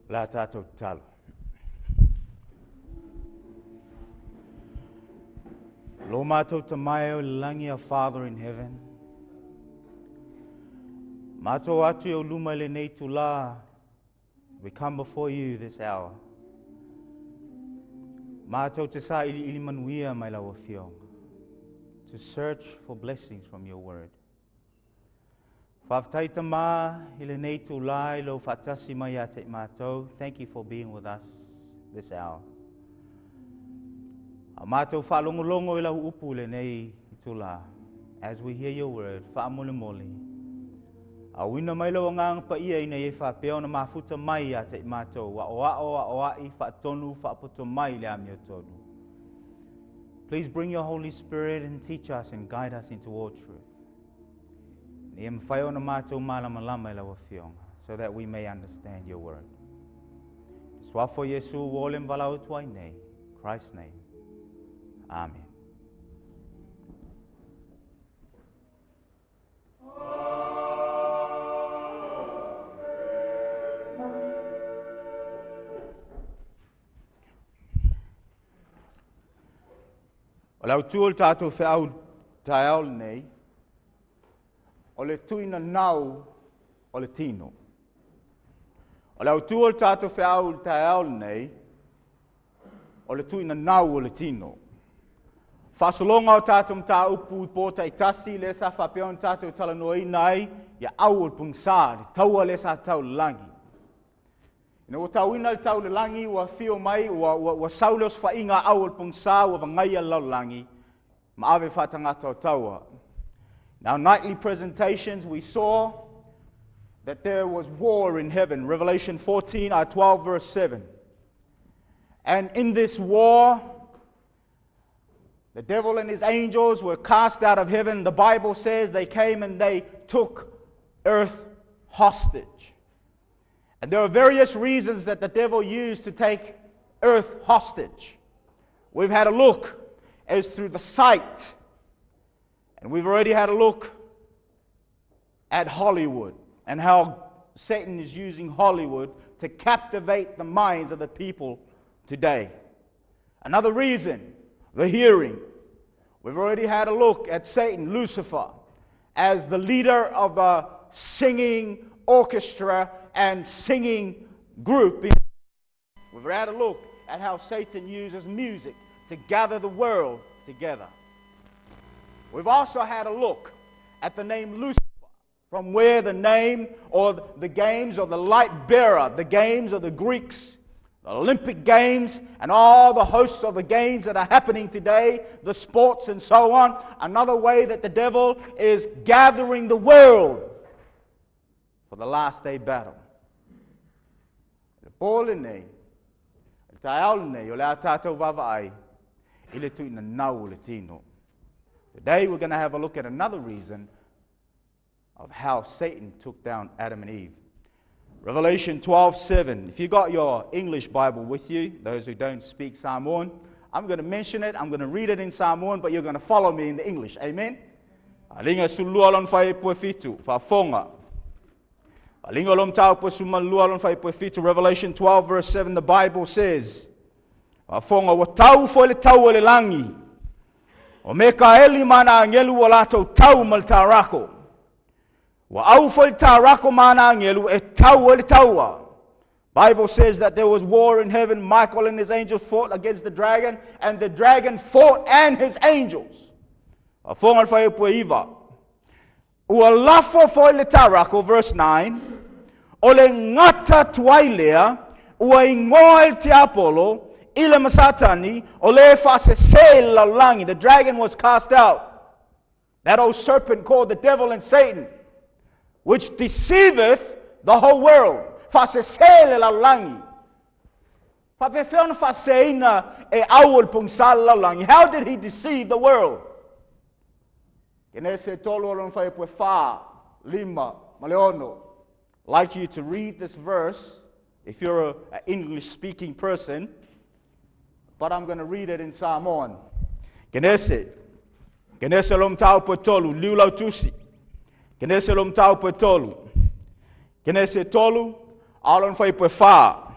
La tātou talo. Lo mātou tamai o langi a Father in heaven. Mātou atu o luma le nei tu la. We come before you this hour. Mātou te sa ili manuia mai lau whionga. To search for blessings from your word. Whaftaita mā, ile nei tu lai lo whatasi mai a te mātou. Thank you for being with us this hour. A mātou whalongolongo i lau upu le nei tu la. As we hear your word, whaamole mole. A wina mai lau ngang pa ia ina e whapeo na mafuta mai a te mātou. Wa oa i whaatonu whaapoto mai le amio tonu. Please bring your Holy Spirit and teach us and guide us into all truth. So that we may understand your word. Swafo Yesu wolem valau tuai nei, Christ's name. Amen. Walau tuol tātou whiau tāiau nei, o le tuina nau o le tino. O le autua o tātou whiau tāiau nei, o le tuina nau o le tino. Whasolonga o tātou mta upu I pōta I tasi le sa whapeon tātou talanoi nai, ia au o pungsā, le taua le sa tau langi. Ina o tau ina le tau le langi, ua whio mai, ua sauleos whainga au o pungsā, ua vangai lau langi, ma ave whatangata o taua. In our nightly presentations, we saw that there was war in heaven. Revelation 14, 12, verse 7. And in this war, the devil and his angels were cast out of heaven. The Bible says they came and they took earth hostage. And there are various reasons that the devil used to take earth hostage. We've had a look as through the sight. And we've already had a look at Hollywood and how Satan is using Hollywood to captivate the minds of the people today. Another reason, the hearing. We've already had a look at Satan, Lucifer, as the leader of a singing orchestra and singing group. We've had a look at how Satan uses music to gather the world together. We've also had a look at the name Lucifer, from where the name or the games or the light bearer, the games of the Greeks, the Olympic Games, and all the hosts of the games that are happening today, the sports and so on. Another way that the devil is gathering the world for the last day battle. Today we're going to have a look at another reason of how Satan took down Adam and Eve. Revelation 12:7. If you got your English Bible with you, those who don't speak Samoan, I'm going to mention it, I'm going to read it in Samoan, but you're going to follow me in the English. Amen? Alinga sulua lon fai pue fitu, fa fonga. Alinga lom tau pue sumalua lon fai pue fitu. Revelation 12 verse 7, the Bible says, fa fonga wa tau fo le tau le langi. O me ka eli mana angelu o lato tau mal tarako. Wa au fo tarako mana angelu e tau le taua. Bible says that there was war in heaven. Michael and his angels fought against the dragon, and the dragon fought and his angels. A fonga fai po iva. Ua lafo fo le tarako, verse 9. O le ngata tuailea, ua ingoa te apolo, ile masatani, o le fase se la langi. The dragon was cast out. That old serpent called the devil and Satan, which deceiveth the whole world. Fase se la langi. Papefeon fase ina e awul pungsal la langi. How did he deceive the world? Kenese tolo lon fai pue fa, lima, maleono. I'd like you to read this verse if you're an English-speaking person, but I'm going to read it in Samoan. Kenese, Kenese lom tau po tolu, liulau tusi. Kenese lom tau po tolu. Kenese tolu, alon fai po wha.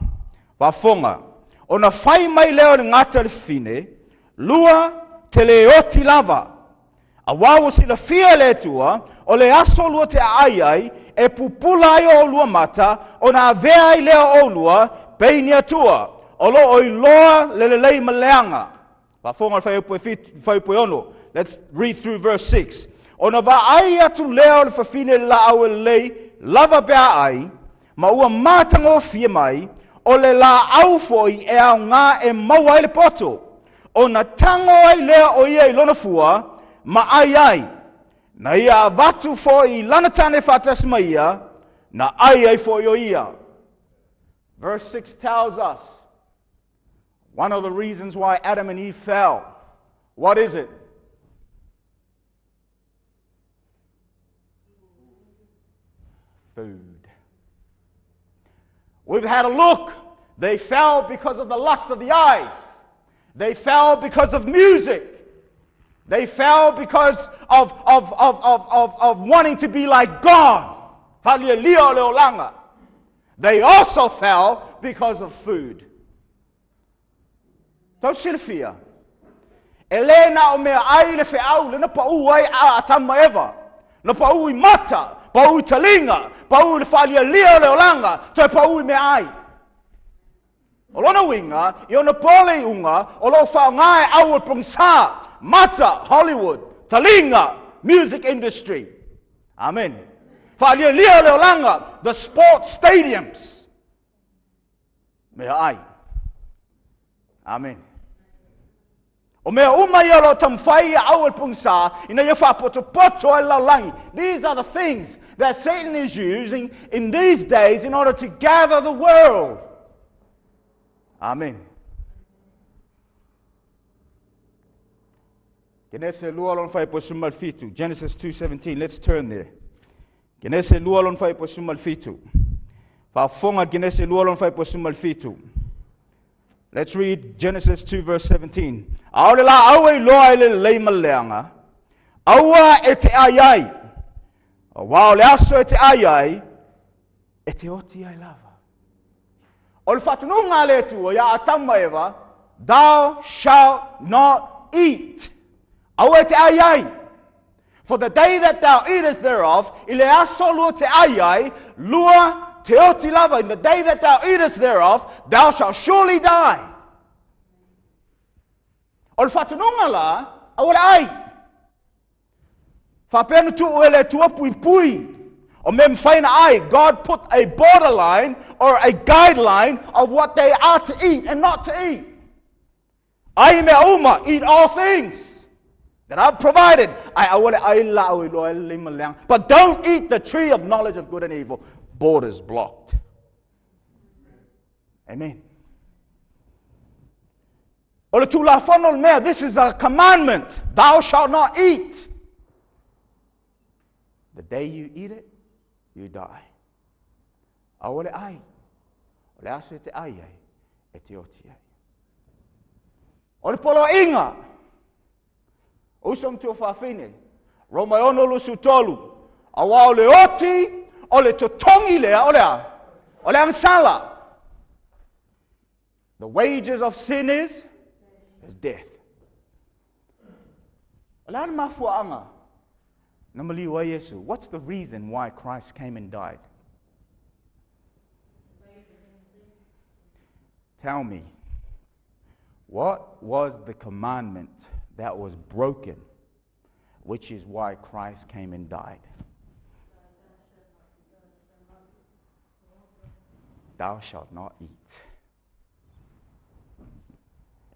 Wafonga. Ona fai mai leo ni ngata le fine, lua te le oti lava. A wawo si la fia le tua, o le aso lua te ai, e pupula ai o lua mata, o na avea ai leo o lua, peini atua. O lo o iloa lelelei maleanga. Wafonga fai po ono. Let's read through verse 6. Ona va ai atu leo le fafine la au lei, lava bea ai, ma ua matango fia mai, o le la au foi e au ngā e maua le poto. O na tango ai lea o ia i lona fua, ma ai. Na ia avatu foi lana tane fatas ma ia, na ai foi o ia. Verse 6 tells us one of the reasons why Adam and Eve fell. What is it? Food. We've had a look. They fell because of the lust of the eyes. They fell because of music. They fell because of wanting to be like God. They also fell because of food. Tau silfia. Elena o mea ai le feau, le na pau ai a atama eva. Na pau I mata, pau I talinga, pau le falia lia le olanga, toi pau I mea ai. O lona winga, I ona pole unga, o lo whao ngai au pungsa, mata, Hollywood, talinga, music industry. Amen. Falia lia le olanga, the sports stadiums. Mea ai. Amen. O mea umai alo tamwhai au pungsa, ina ia whapoto poto e laulangi. These are the things that Satan is using in these days in order to gather the world. Amen. Genesis 2:17. Let's turn there. Genesis lualon fai po sumalfitu. Fafonga Genesis lualon fai po sumalfitu. Let's read Genesis 2 verse 17. Aolela awe loa ele leima leanga. Awa ete ayai. Awao le aso ete ayai. Ete oti ai lava. Ol fatununga le tu ya atama eva. Thou shalt not eat. Awa ete ayai. For the day that thou eatest thereof, ile aso lua te ayai, lua te oti lava, in the day that thou eatest thereof, thou shalt surely die. Ol fatununga la, awala ai. Fapenu tu uele tua pui pui. O mem faina ai, God put a borderline or a guideline of what they are to eat and not to eat. Ai me uma, eat all things that I've provided. But don't eat the tree of knowledge of good and evil. Borders blocked. Amen. This is a commandment. Thou shalt not eat. The day you eat it, you die. Ole ai. Ole aso te ai ai. E te oti ai. Ole polo inga. Usam tu whawhine. Roma ono lusu tolu. Awa ole oti, ole totongi lea, ole amsala. The wages of sin is death. Ala mafuanga. Namali wa Yesu. What's the reason why Christ came and died? Tell me. What was the commandment that was broken, which is why Christ came and died? Thou shalt not eat.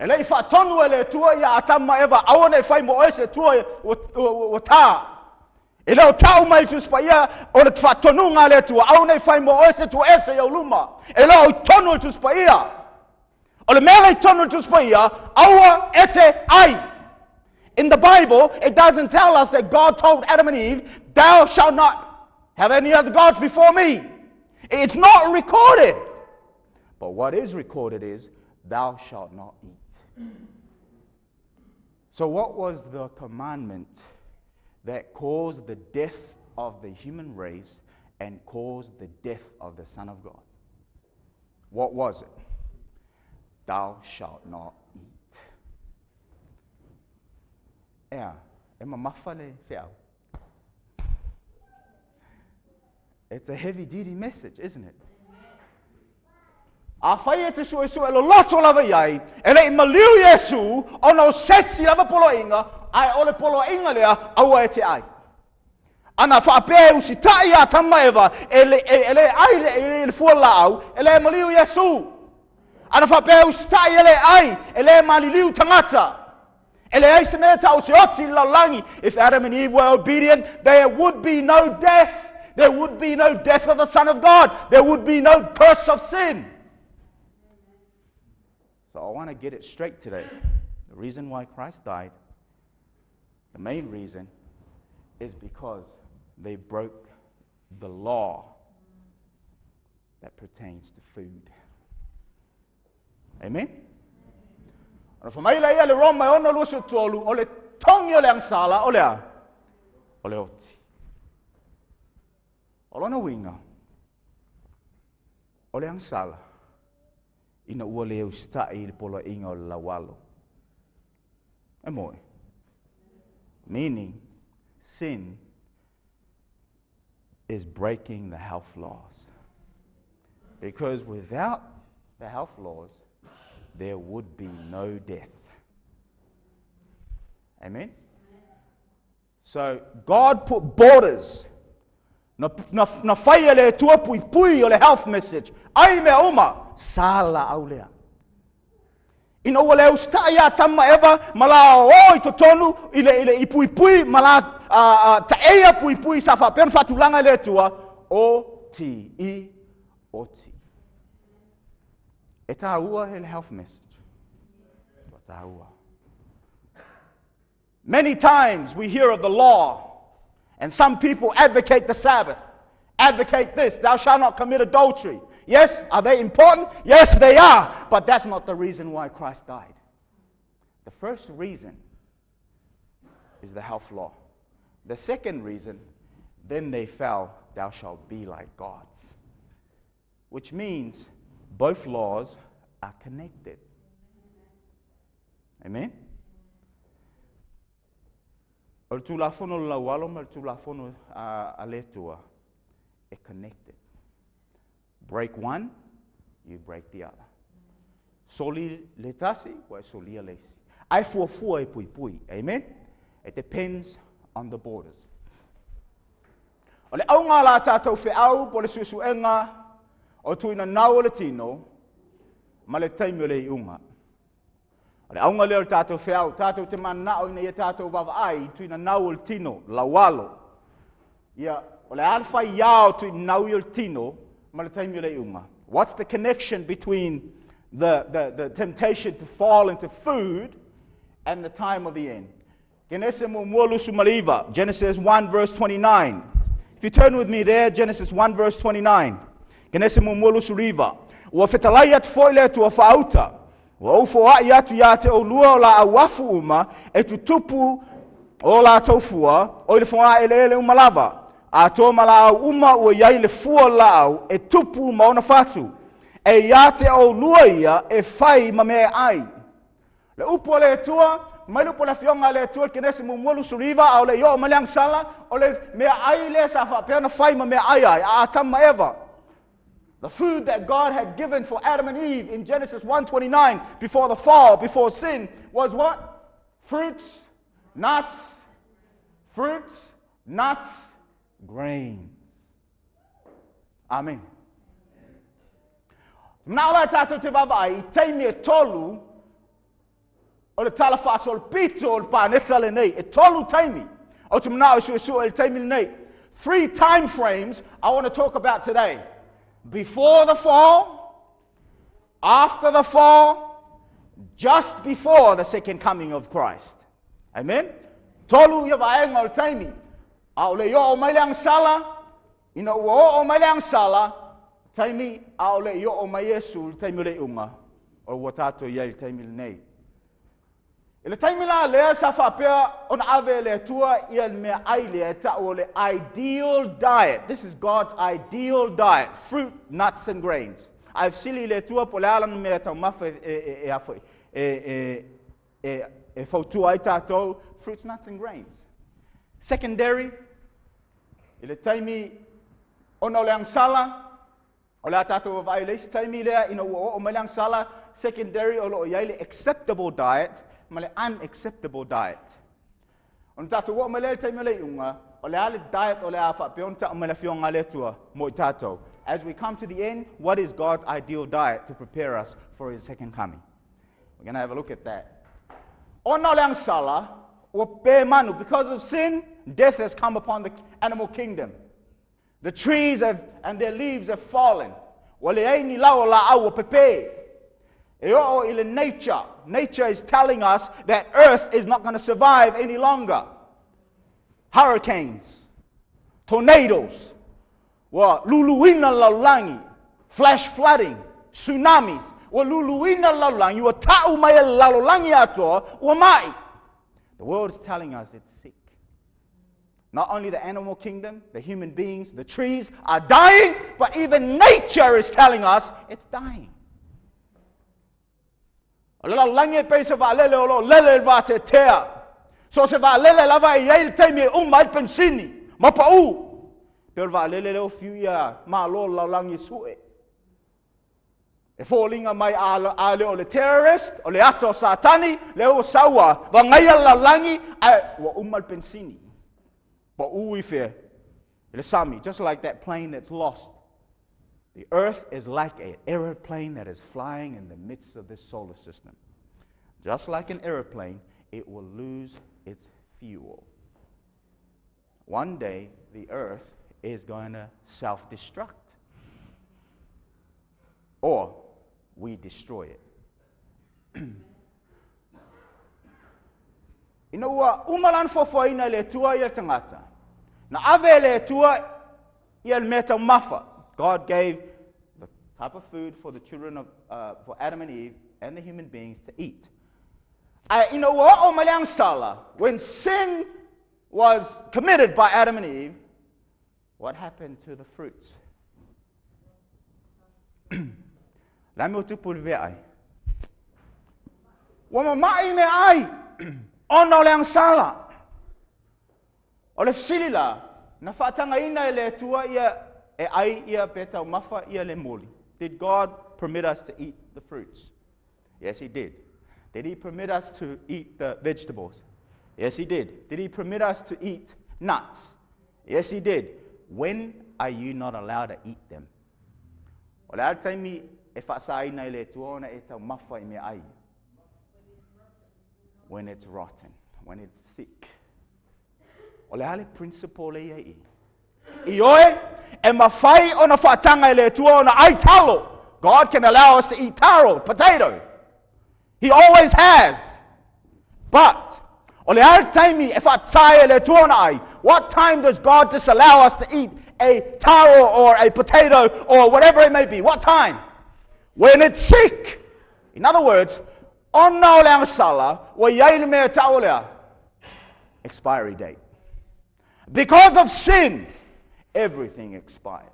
Elei fa tonu ele tua ya atama eva aone fai mo ese tua wata. Ele o tau mai tu spaia o le fa tonu ngale tua aone fai mo ese tu ese ya luma. Ele o tonu tu spaia. O le mele tonu tu spaia awa ete ai. In the Bible, it doesn't tell us that God told Adam and Eve, thou shalt not have any other gods before me. It's not recorded. But what is recorded is, thou shalt not eat. So what was the commandment that caused the death of the human race and caused the death of the Son of God? What was it? Thou shalt not eat. Yeah, it's a heavy-duty message, isn't it? A whai e te sue sue lo loto lava iai, e le maliu Yesu, ono sesi lava polo inga, ai ole polo inga lea, aua e te ai. Ana whaapea usitai a tamaewa, ele ai le fua lau, ele maliu Yesu. Ana whaapea usitai ele ai, ele maliliu tangata. Ele ai se mea tau se oti laulangi. If Adam and Eve were obedient, there would be no death. There would be no death of the Son of God. There would be no curse of sin. So I want to get it straight today. The reason why Christ died, the main reason, is because they broke the law that pertains to food. Amen? Fa mai lai ale Roma ona lusu tolu ole tongi ole angsala ole oti. Olona winga. Ole angsala. Ina ua leo stai le polo inga o lawalo. E moe. Meaning, sin is breaking the health laws. Because without the health laws, there would be no death. Amen? So, God put borders. Na whaia le tua pui o le health message. Ai me oma, sala au lea. Ina ua le ustai a tama eva, mala o i totonu, i pui, mala ta ea pui sa whapena whatulanga le tua, o ti. E tā ua he le health message. Tā ua. Many times we hear of the law, and some people advocate the Sabbath, advocate this, thou shalt not commit adultery. Yes, are they important? Yes, they are. But that's not the reason why Christ died. The first reason is the health law. The second reason, then they fell, thou shalt be like gods. Which means both laws are connected. Amen? O tu la fono la walo ma tu la fono a letua e connected. Break one, you break the other. Soli letasi wa soli lesi. Ai fua e pui. Amen? It depends on the borders. O le au ngā la tātou whiau po le susuenga o tuina nau le tino ma le taimi o le iunga. O le aunga leo tātou whiau, tātou te manao ina ia tātou wawa ai tuina nau le tino, la walo. Ia, o le alfa iao tuina nau le tino ma le taimi o le iunga. What's the connection between the temptation to fall into food and the time of the end? Genesis 1 verse 29. If you turn with me there, Genesis 1 verse 29. Genesis mulusuliva. Ua fetalai atu foi le tua whauta. Ua ufo ai atu ia te o lua o la awafu uma e tu tupu o la taufua o le fonga ele umalava. A to mala uma ua iai le fua lau e tupu ma ona fatu. E ia te o lua ia e fai ma mea ai. Le upo le tua, mai lupo le fionga le tua kenesi mulusuliva au le yo maliang sala o le mea ai le sa fa pena fai ma mea ai a tama eva. The food that God had given for Adam and Eve in Genesis 1:29 before the fall, before sin, was what? Fruits, nuts, grains. Amen. Now la tato te vavai, teimi e tolu, o le talafas o le pito o le paneta le nei, e tolu teimi. O te mnao su e teimi le nei. 3 time frames I want to talk about today. Before the fall, after the fall, just before the second coming of Christ. Amen? Tolu ia vaenga o taimi. Au le yo o maileang sala, ina ua o maileang sala, taimi au le yo o mai Yesu taimi le unga, o watato ia taimi le nei. Ile taimila le sa whapea on ave le tua ia mea ai le ta o le ideal diet. This is God's ideal diet. Fruit, nuts and grains. I've sili le tua po le alang mea tau mafa fautua ai tātou. Fruits, nuts and grains. Secondary, ile taimi ona o le angsala, o le tātou o vai leisi taimi lea ina o me le angsala. Secondary o lo iai le acceptable diet, ma le unacceptable diet. On tātou o me le taimi le iunga, o le ale diet o le awha peonta o me le fionga le tua mo I tātou. As we come to the end, what is God's ideal diet to prepare us for His second coming? We're going to have a look at that. Ona o le angsala, o pe manu, because of sin, death has come upon the animal kingdom. The trees and their leaves have fallen. Wa le ai ni lau la au o pepe. Nature. Nature is telling us that earth is not going to survive any longer. Hurricanes, tornadoes, luluina laulangi, flash flooding, tsunamis, luluina laulangi, ta'u mai laulangi ato, mai. The world is telling us it's sick. Not only the animal kingdom, the human beings, the trees are dying, but even nature is telling us it's dying. Ala lange pe se va lele o lele va te tea. So se va lele lava I te me mai pensini. Ma pa u. Per va lele o fiu ma lo la lange sue. E fallinga mai ale o le terrorist, o le ato satani, le o sawa, va ngai la lange wa mal pensini. Pa u I fe. Le sami, just like that plane that's lost. The earth is like an aeroplane that is flying in the midst of this solar system. Just like an aeroplane, it will lose its fuel. One day, the earth is going to self-destruct. Or we destroy it. You know what? Umalan fofoina le tua ia tangata. Na ave le tua ia meta mafa. God gave the type of food for the children of, for Adam and Eve and the human beings to eat. You know what? When sin was committed by Adam and Eve, what happened to the fruits? Lami tu pulve ai. Wama mai me ai. Ono le angsala. O le silila. Na fatanga ina le tua ia. Did God permit us to eat the fruits? Yes, He did. Did He permit us to eat the vegetables? Yes, He did. Did He permit us to eat nuts? Yes, He did. When are you not allowed to eat them? When it's rotten, when it's thick. Principle Ioe, and mafai ona fatanga le tua ona ai talo. God can allow us to eat taro, potato. He always has. But ole al taimi if atai le tua ona ai. What time does God disallow us to eat a taro or a potato or whatever it may be? What time? When it's sick. In other words, ona ole angsala wa yaile me taolea. Expiry date. Because of sin, everything expires.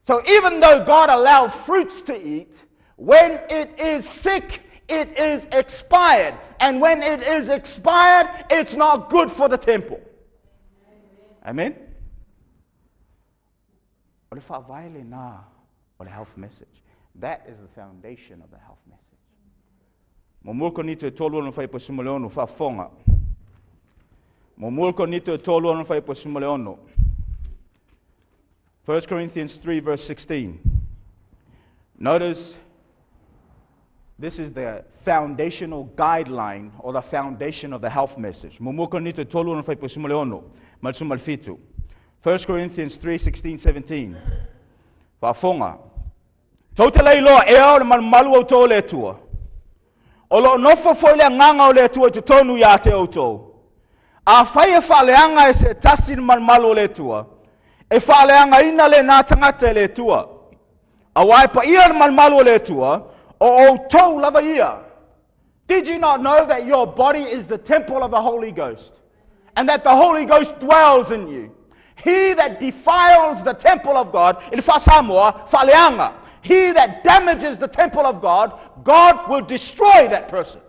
So even though God allowed fruits to eat, when it is sick, it is expired. And when it is expired, it's not good for the temple. Amen? Or if I violate or the health message. That is the foundation of the health message. Momulko ni te tolu no fai posumaleonu fa fonga. Momulko ni te tolu no fai posumaleonu. 1 Corinthians 3 verse 16. Notice this is the foundational guideline or the foundation of the health message. Momulko ni te tolu no fai posumaleonu. Malsumal fitu. 1 Corinthians 3, 16, 17. Fa fonga. Tautalei loa e au le malu au tō le tua. O lo nofo foi le nganga o le tua tu tonu ya te au tō. A whai e whaleanga e se tasin malu o le tua. E whaleanga ina le nā tangata le tua. A wai pa ia le malu o le tua. O tō lava ia. Did you not know that your body is the temple of the Holy Ghost? And that the Holy Ghost dwells in you? He that defiles the temple of God, in Samoa, faleanga. He that damages the temple of God, God will destroy that person.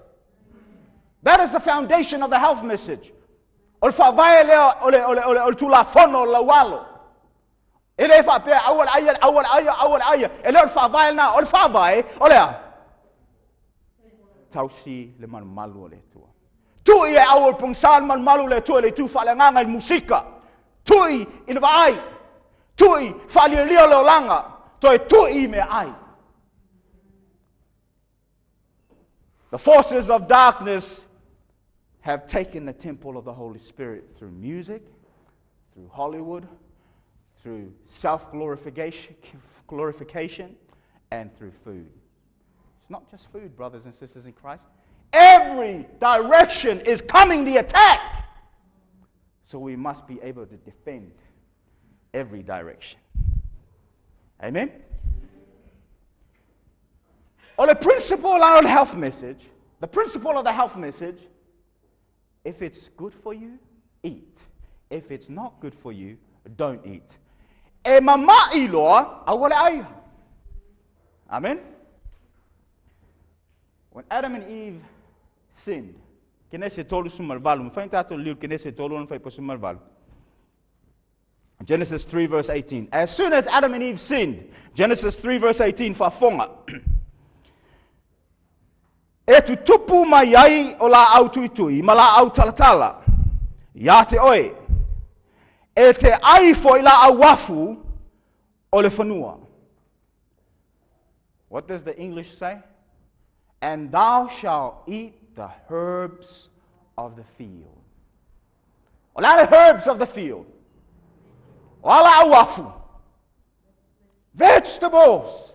That is the foundation of the health message. O whawai lea o tulafono lawalo. Ele whapea awal aya. Ele o whawai na, o whawai, o lea. Tausi le malu le tua. Tui e awal pungsan malu le tua le tu whalanganga i musika. Tui i le vai. Tui whalilio le olanga. Toi tui me ai. The forces of darkness have taken the temple of the Holy Spirit through music, through Hollywood, through self-glorification, and through food. It's not just food, brothers and sisters in Christ. Every direction is coming the attack. So we must be able to defend every direction. Amen? Or the principle of the health message, if it's good for you, eat. If it's not good for you, don't eat. E mama iloa awale ai. Amen? When Adam and Eve sinned, Genesis Genesis 3 verse 18. As soon as Adam and Eve sinned, Genesis 3 verse 18, fafonga. E tu tupu mai ai o la au tuitui, ma la au talatala. Ia te oe. E te ai fo i la au wafu o le whanua. What does the English say? And thou shalt eat the herbs of the field. O la the herbs of the field. O la au wafu. Vegetables.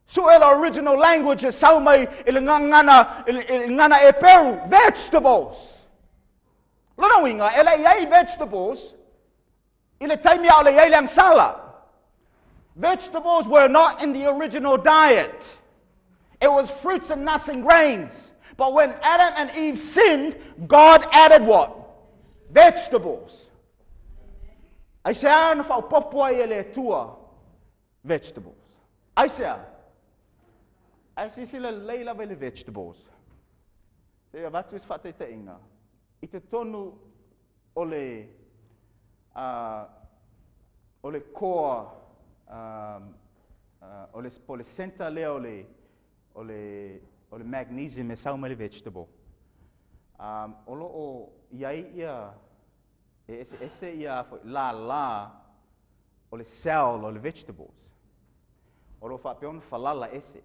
So the original language is saumai ilingana e Peru, vegetables. Lona winga, ele iai vegetables, ile taimia ole iai lang sala. Vegetables were not in the original diet. It was fruits and nuts and grains. But when Adam and Eve sinned, God added what? Vegetables. I say, I don't know if popua ele tua vegetables. I say, I see sila leila vele vegetables. Say watu is fate te inga. I te tonu ole koa ole center le ole magnesium e saumele vegetable. Olo o iai ia ese ia la ole cell ole vegetables. Olo fa peon falala ese.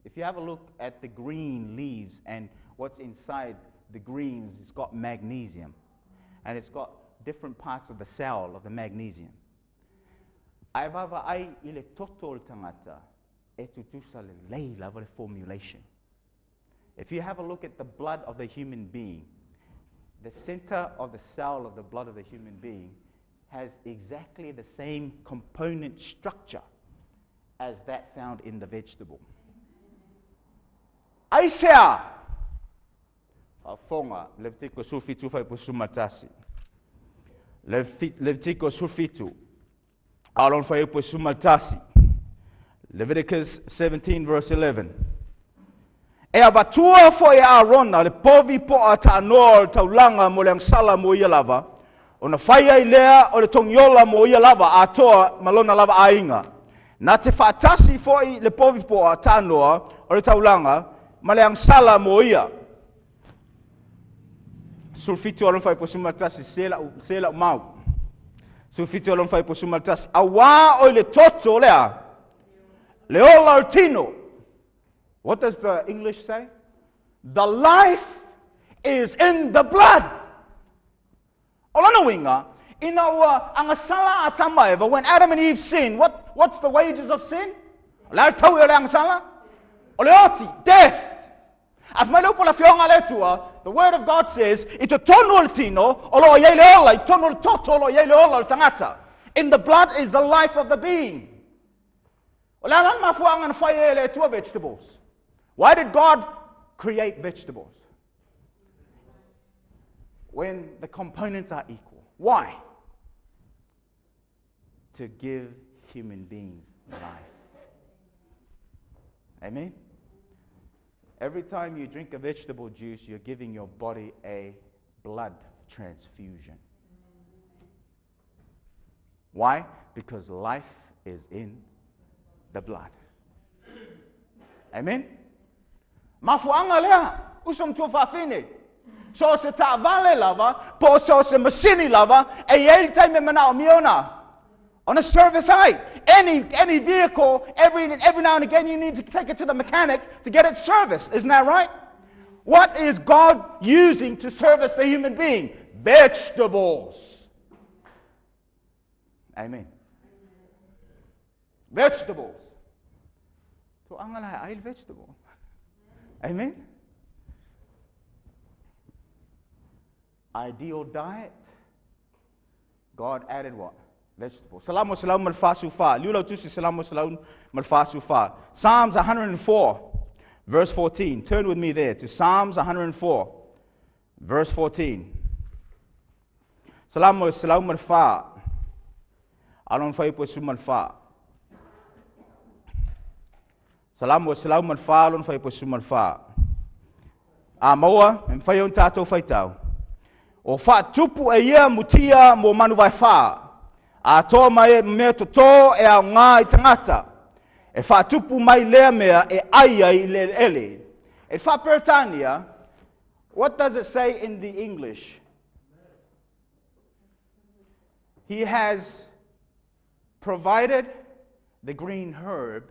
If you have a look at the green leaves and what's inside the greens, it's got magnesium. And it's got different parts of the cell of the magnesium. Aivava ai ile totol tangata e tutusa le leila vale formulation. If you have a look at the blood of the human being, the center of the cell of the blood of the human being has exactly the same component structure as that found in the vegetable. Aisea afonga Levitico sulfitu fai posumatasi. Levitico sulfitu alon fai posumatasi. Leviticus 17 verse 11. E avatua foi Arona le povi po atanol taulanga mo le sala mo ia lava. Ona fai ai lea o le tongiola mo ia lava atoa malona lava ainga. Na te fatasi foi le povi po atanoa o le taulanga Maleang sala mo ia. Sulfito alon fai posumatasi sela mau. Sulfito alon fai posumatasi awa o le toto lea. Leola altino. What does the English say? The life is in the blood. Olana winga inawa ang sala atamaeva when Adam and Eve sinned. What's the wages of sin? La tau ang sala. Oleoti, death. As my local afionga letua, the word of God says, ito tono altino, olo yele ola, tono toto olo yele ola tangata. In the blood is the life of the being. Olalan mafuangan fayele letua vegetables. Why did God create vegetables when the components are equal. Why? To give human beings life. Amen? Every time you drink a vegetable juice, you're giving your body a blood transfusion. Why? Because life is in the blood. Amen? Mafuanga lea, usum tu fafine. So se ta vale lava, po so se masini lava, e yel time manao Misiona. On a service site, any vehicle, every now and again you need to take it to the mechanic to get it serviced. Isn't that right? What is God using to service the human being? Vegetables. Amen. Vegetables. To angala ay vegetable. Amen. Ideal diet. God added what? Vegetables. Salamu salamu malfasu fa. Lula tusi salamu salamu malfasu fa. Psalms 104, verse 14. Turn with me there to Psalms 104, verse 14. Salamu salamu malfa. Alon fai po sumal fa. Salamu salamu malfa. Alon fai po sumal fa. Amoa mfai on tato fai tau. O fa tupu e ia mutia mo manu vai fa. A tō mai me to e a ngā I tangata. E wha tupu mai lea mea e aia I le ele. E wha Peretania, what does it say in the English? He has provided the green herb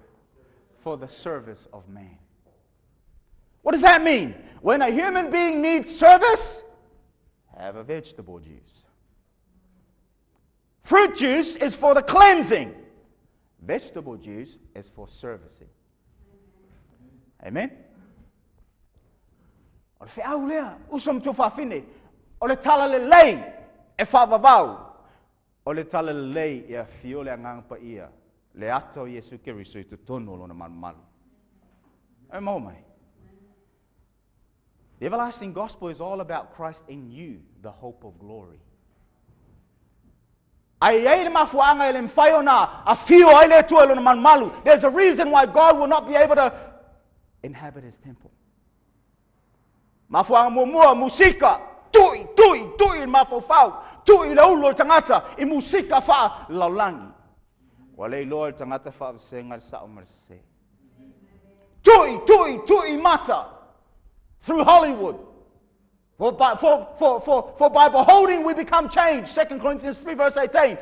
for the service of man. What does that mean? When a human being needs service, have a vegetable juice. Fruit juice is for the cleansing. Vegetable juice is for servicing. Amen? O le whiau lea, usam tu whawhine. O le tala le lei e whawawau. O le tala le lei e a fiole a ngangpa ia. Le ato Yesu Kiriso I tu tono lona manumalu. E mau mai. The everlasting gospel is all about Christ in you, the hope of glory. There's a reason why God will not be able to inhabit his temple. Mafuanga mumua musika tui mafofau tui laulo tangata I musika fa laulangi. Wale loa tangata fa senga sa umarse. Tui mata through Hollywood. For by beholding we become changed. 2 Corinthians 3 verse 18.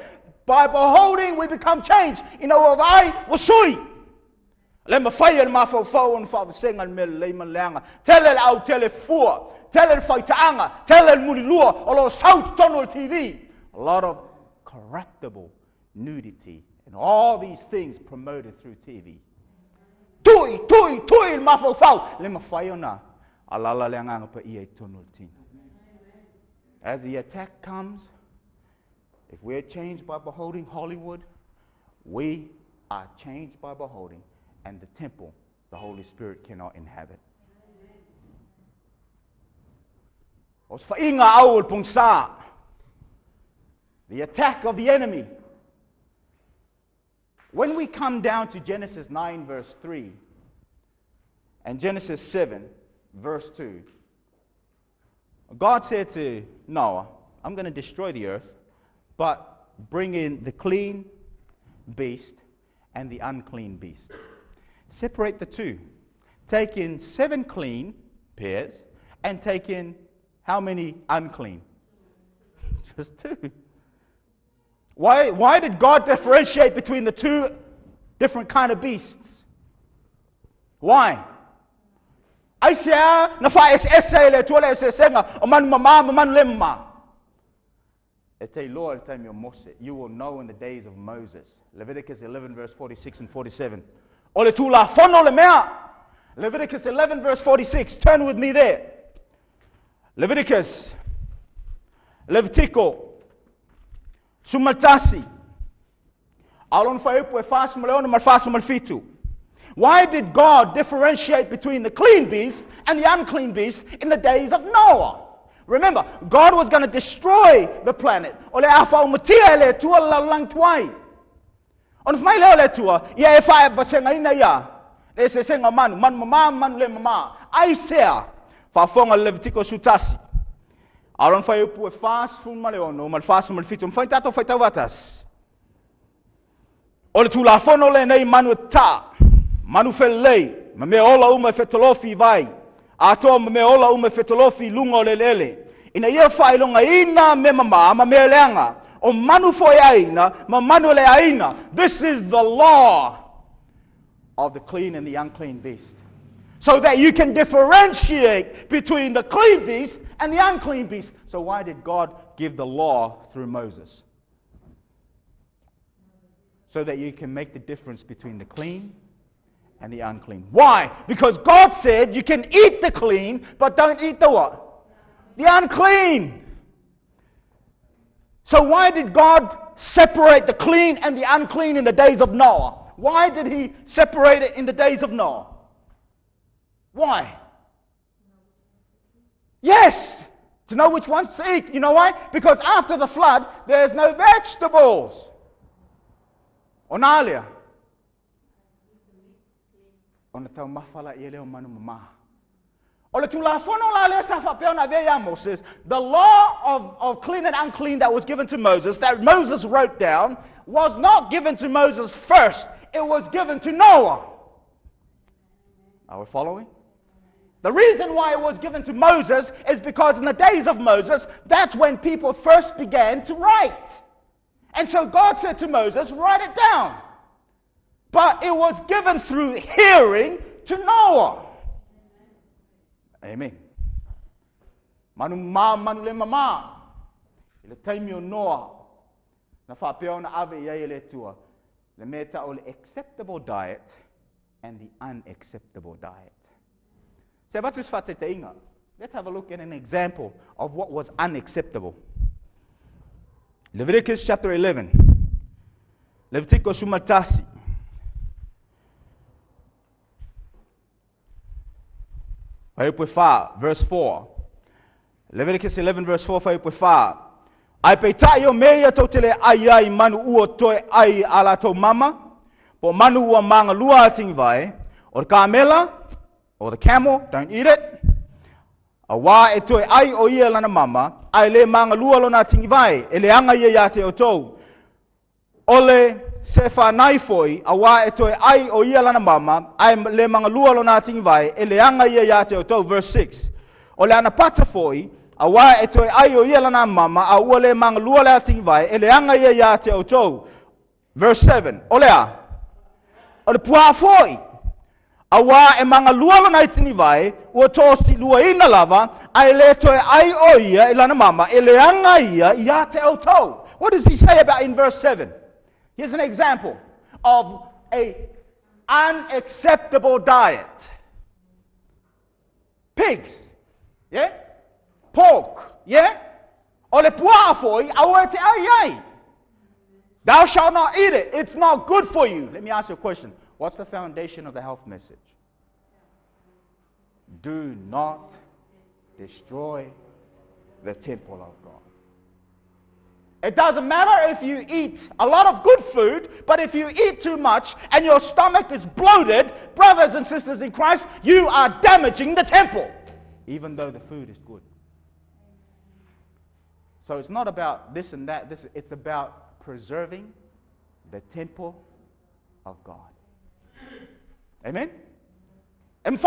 By beholding we become changed. You know of I was sui. Lema fire mafo fo and fa senga mel lema langa. Tell it out, tell it for. Tell it faitaanga. Tell it mulilua. Olo South Tunnel TV. A lot of corruptible nudity and all these things promoted through TV. Tui mafo fo. Lema fire na. As the attack comes, if we're changed by beholding Hollywood, we are changed by beholding, and the temple, the Holy Spirit cannot inhabit. The attack of the enemy. When we come down to Genesis 9 verse 3 and Genesis 7 verse 2, God said to Noah, I'm going to destroy the earth, but bring in the clean beast and the unclean beast. Separate the two. Take in 7 clean pairs and take in how many unclean? Just 2. Why did God differentiate between the 2 different kind of beasts? Why? Aisha na fa essa le tola essa senga o man mama man lemma. Ete Lord time your Moses, you will know in the days of Moses. Leviticus 11 verse 46 and 47. Ole tula fono le mea. Leviticus 11 verse 46. Turn with me there. Levitico Sumaltasi. Alon fa epo e fas maleona mal fas mal fitu. Why did God differentiate between the clean beast and the unclean beast in the days of Noah? Remember, God was going to destroy the planet. O le afa umatia le tua la lang tuai. On fmai le tua, ia e fa va senga ina ia. Le se senga man mama le mama. Ai sea fa fonga Leviticus utasi. Aron fa upu e fas fun male ono, mal fas mal fitum fa tato fa tawatas. O le tu la fono le nei manu ta. Manu fel lei, ma me ola uma fetolofi vai. Ato me ola uma fetolofi lungo lelele. Ina ia fai longa ina me mama ma me leanga. O manu foi aina, ma manu le aina. This is the law of the clean and the unclean beast. So that you can differentiate between the clean beast and the unclean beast. So why did God give the law through Moses? So that you can make the difference between the clean and the unclean. Why? Because God said you can eat the clean, but don't eat the what? The unclean. So why did God separate the clean and the unclean in the days of Noah? Why did he separate it in the days of Noah? Why? Yes, to know which ones to eat. You know why? Because after the flood, there's no vegetables. Onalia. Ona tau mafala I leo manu mama. Ola tu la fono la le sa fa pe ona veia Moses. The law of clean and unclean that was given to Moses, that Moses wrote down, was not given to Moses first. It was given to Noah. Are we following? The reason why it was given to Moses is because in the days of Moses, that's when people first began to write. And so God said to Moses, write it down. But it was given through hearing to Noah. Amen. Manu manu le mama. Le taimi o Noah. Na whapea na ave ia le tua. Le meta o le acceptable diet and the unacceptable diet. So let's have a look at an example of what was unacceptable. Leviticus chapter 11. Leviticus sumatasi. Verse 4. Leviticus 11 verse 4. Ai peitai o mea totele ai manu ua toe ai ala to mama. Po manu ua manga lua ating vai. Or kamela. Or the camel, don't eat it. A wā e toe ai o ia lana mama, ai le manga lua lona tingi vai, e le anga ia ia te o tou. Ole se whanai foi, a wā e toe ai o ia lana mama, ai le manga lua lona tingi vai, e le anga ia te o tou. Verse 6. Ole ana pata foi, a wā e toe ai o ia lana mama, a ua le manga lua lona tingi vai, e le anga ia te o tou. Verse 7. Ole a. Ole pua foi. Awa e manga lua lona itini vai, ua tōsi lua ina lava, ai le toe ai o ia, ilana mama, e le anga ia te o tau. What does he say about in verse 7? Here's an example of a unacceptable diet. Pigs, yeah? Pork, yeah? O le pua foi, awa te ai. Thou shalt not eat it, it's not good for you. Let me ask you a question. What's the foundation of the health message? Do not destroy the temple of God. It doesn't matter if you eat a lot of good food, but if you eat too much and your stomach is bloated, brothers and sisters in Christ, you are damaging the temple, even though the food is good. So it's not about this and that. It's about preserving the temple of God. Amen? We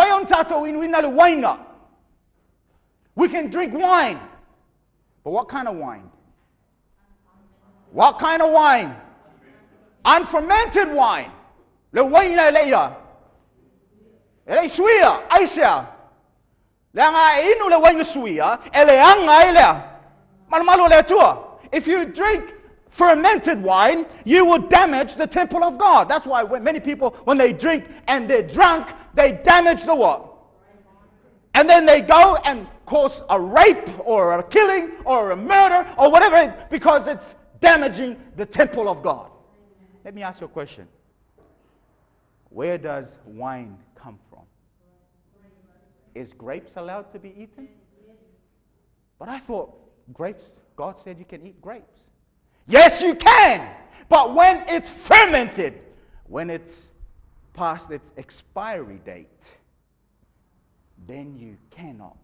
can drink wine. But what kind of wine? What kind of wine? Unfermented wine. Le wine le ya. Ele suia, aisia. Le anga inu le wine suia, ele anga ele. Malu le tua. If you drink fermented wine, you will damage the temple of God. That's why many people, when they drink and they're drunk, they damage the what? And then they go and cause a rape or a killing or a murder or whatever, because it's damaging the temple of God. Let me ask you a question. Where does wine come from? Is grapes allowed to be eaten? But I thought grapes, God said you can eat grapes. Yes, you can. But when it's fermented, when it's past its expiry date, then you cannot.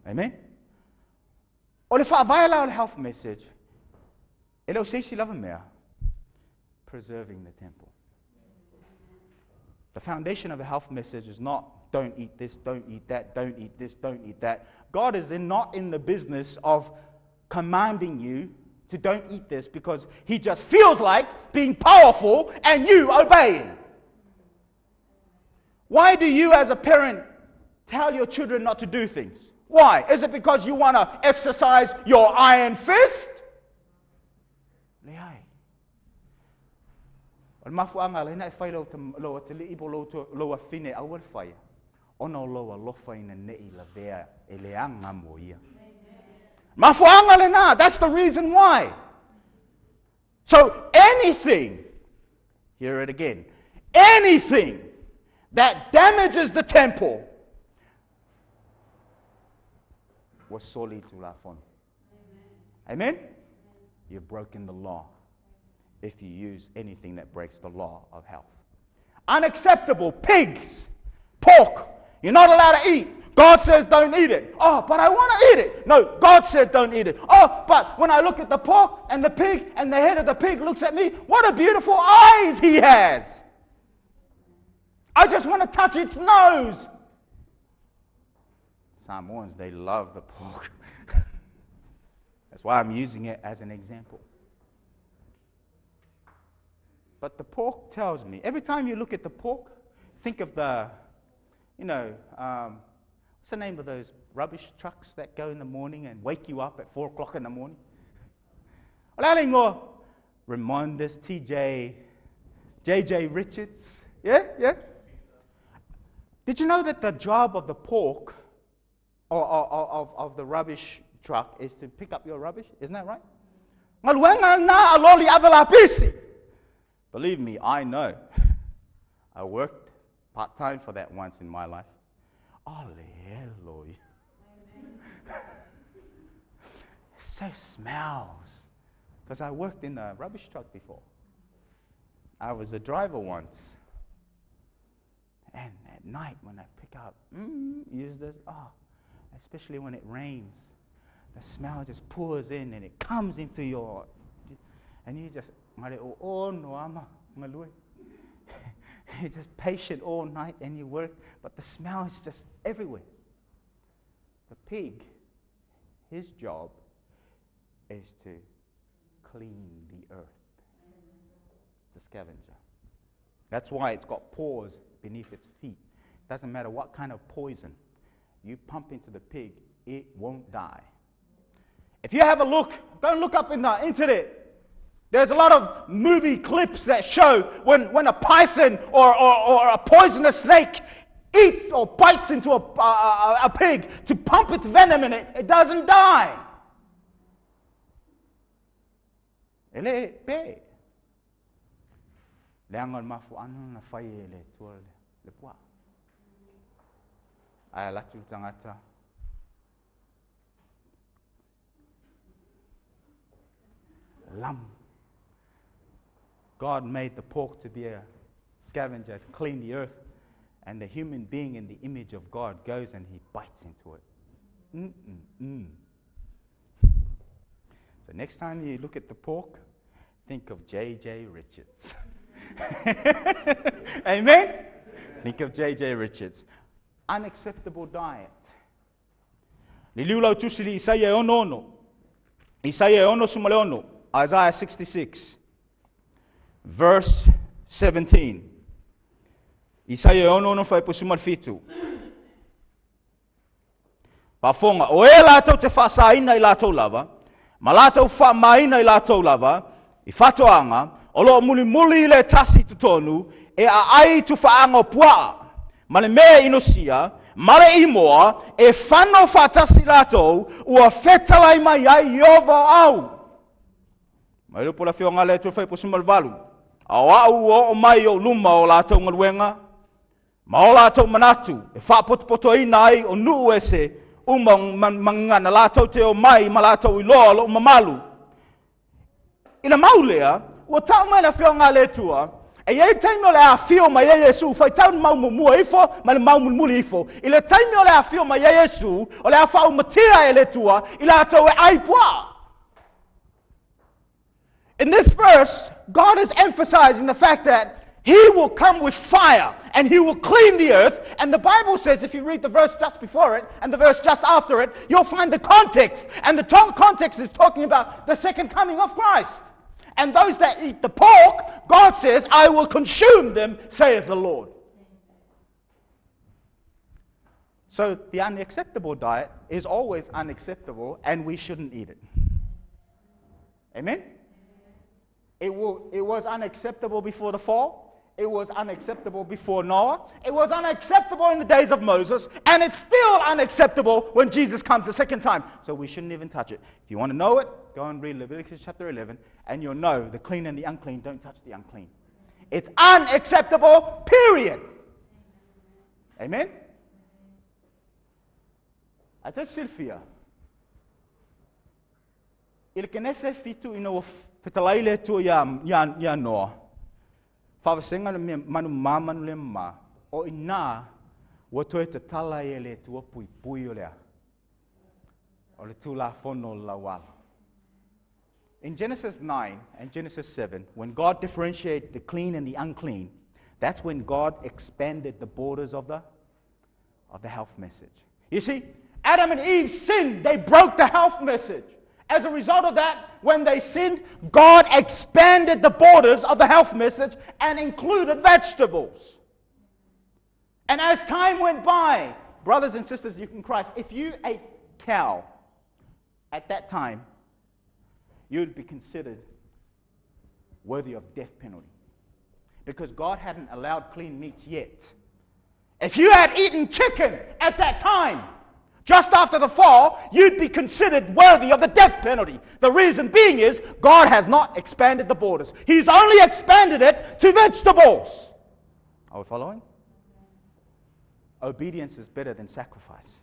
Amen? O le whaavaela o le health message, e leo seisi lava mea, preserving the temple. The foundation of a health message is not don't eat this, don't eat that, don't eat this, don't eat that. God is not in the business of commanding you to don't eat this because he just feels like being powerful and you obeying. Why do you as a parent tell your children not to do things? Why? Is it because you want to exercise your iron fist? Leai. Al mafuanga le na fai lo te li ibo lo a fine a wer fai. Ona lo a lofa ina nei la vea e le anga mo ia. Mafuanga le na, that's the reason why. So anything, hear it again, anything that damages the temple was soli tu la fon. Amen? You've broken the law if you use anything that breaks the law of health. Unacceptable, pigs, pork, you're not allowed to eat. God says don't eat it. Oh, but I want to eat it. No, God said don't eat it. Oh, but when I look at the pork and the pig and the head of the pig looks at me, what a beautiful eyes he has. I just want to touch its nose. Samoans, they love the pork. That's why I'm using it as an example. But the pork tells me, every time you look at the pork, think of the, what's the name of those rubbish trucks that go in the morning and wake you up at 4 o'clock in the morning? Remind us, J.J. Richards. Yeah? Did you know that the job of the pork or of the rubbish truck is to pick up your rubbish? Isn't that right? Believe me, I know. I worked part-time for that once in my life. Alleluia. So smells. Because I worked in a rubbish truck before. I was a driver once. And at night when I pick up, use this, especially when it rains, the smell just pours in and it comes into your, and you just, you're just patient all night and you work, but the smell is just everywhere. The pig, his job is to clean the earth. It's a scavenger. That's why it's got pores beneath its feet. Doesn't matter what kind of poison you pump into the pig, it won't die. If you have a look, go and look up in the internet. There's a lot of movie clips that show when a python or a poisonous snake eats or bites into a pig to pump its venom in it, it doesn't die. Ele pe. Leangon mafu anu na fai ele tuole le pua. Ai latu tangata. Lamb. God made the pork to be a scavenger to clean the earth, and the human being in the image of God goes and he bites into it. So next time you look at the pork, think of J.J. Richards. Amen? Think of J.J. Richards. Unacceptable diet. Niliulau tusili Isaiah ono. Isaiah ono sumale ono. Isaiah 66. Verse 17. Isaiah ono no fai posumal fitu. Pafonga, o e la tau te whaasaina I la tau lava, ma la tau whaamaina I la tau lava, I whatoanga, o lo muli le tasi tutonu, e a ai tu whaanga pua, ma le mea inosia, ma le imoa, e whano whatasi la tau, ua whetalai mai ai Iova au. Mai lupo la whionga le tu whai posumal valu. Au au o mai o luma o lātou ngaruenga. Ma o lātou manatu, e whaapotopoto ina ai o nuu ese, mangana lātou te o mai, ma lātou I loa lo mamalu. Ina maulea, ua tau mai na whio ngā letua, e iei taimi o le a whio ma iei Yesu, whai tau ni maumu mua ifo, ma le maumu muli ifo. I le taimi o le a whio ma iei Yesu, o le a whau matia e letua, I lātou e aipua. In this verse, God is emphasizing the fact that He will come with fire and He will clean the earth. And the Bible says, if you read the verse just before it and the verse just after it, you'll find the context. And the context is talking about the second coming of Christ. And those that eat the pork, God says, I will consume them, saith the Lord. So the unacceptable diet is always unacceptable and we shouldn't eat it. Amen? It was unacceptable before the fall. It was unacceptable before Noah. It was unacceptable in the days of Moses. And it's still unacceptable when Jesus comes the second time. So we shouldn't even touch it. If you want to know it, go and read Leviticus chapter 11. And you'll know the clean and the unclean don't touch the unclean. It's unacceptable, period. Amen? I tell Sylvia, il kenese fitu ino fitalaile tu ya noa. Whawasenga le manu mamanu le ma, o ina watoe te tala e le tua pui o lea. O le tu la fono la wala. In Genesis 9 and Genesis 7, when God differentiated the clean and the unclean, that's when God expanded the borders of the health message. You see, Adam and Eve sinned. They broke the health message. As a result of that, when they sinned, God expanded the borders of the health message and included vegetables. And as time went by, brothers and sisters, you can Christ, if you ate cow at that time, you'd be considered worthy of death penalty. Because God hadn't allowed clean meats yet. If you had eaten chicken at that time, just after the fall, you'd be considered worthy of the death penalty. The reason being is God has not expanded the borders. He's only expanded it to vegetables. Are we following? Obedience is better than sacrifice.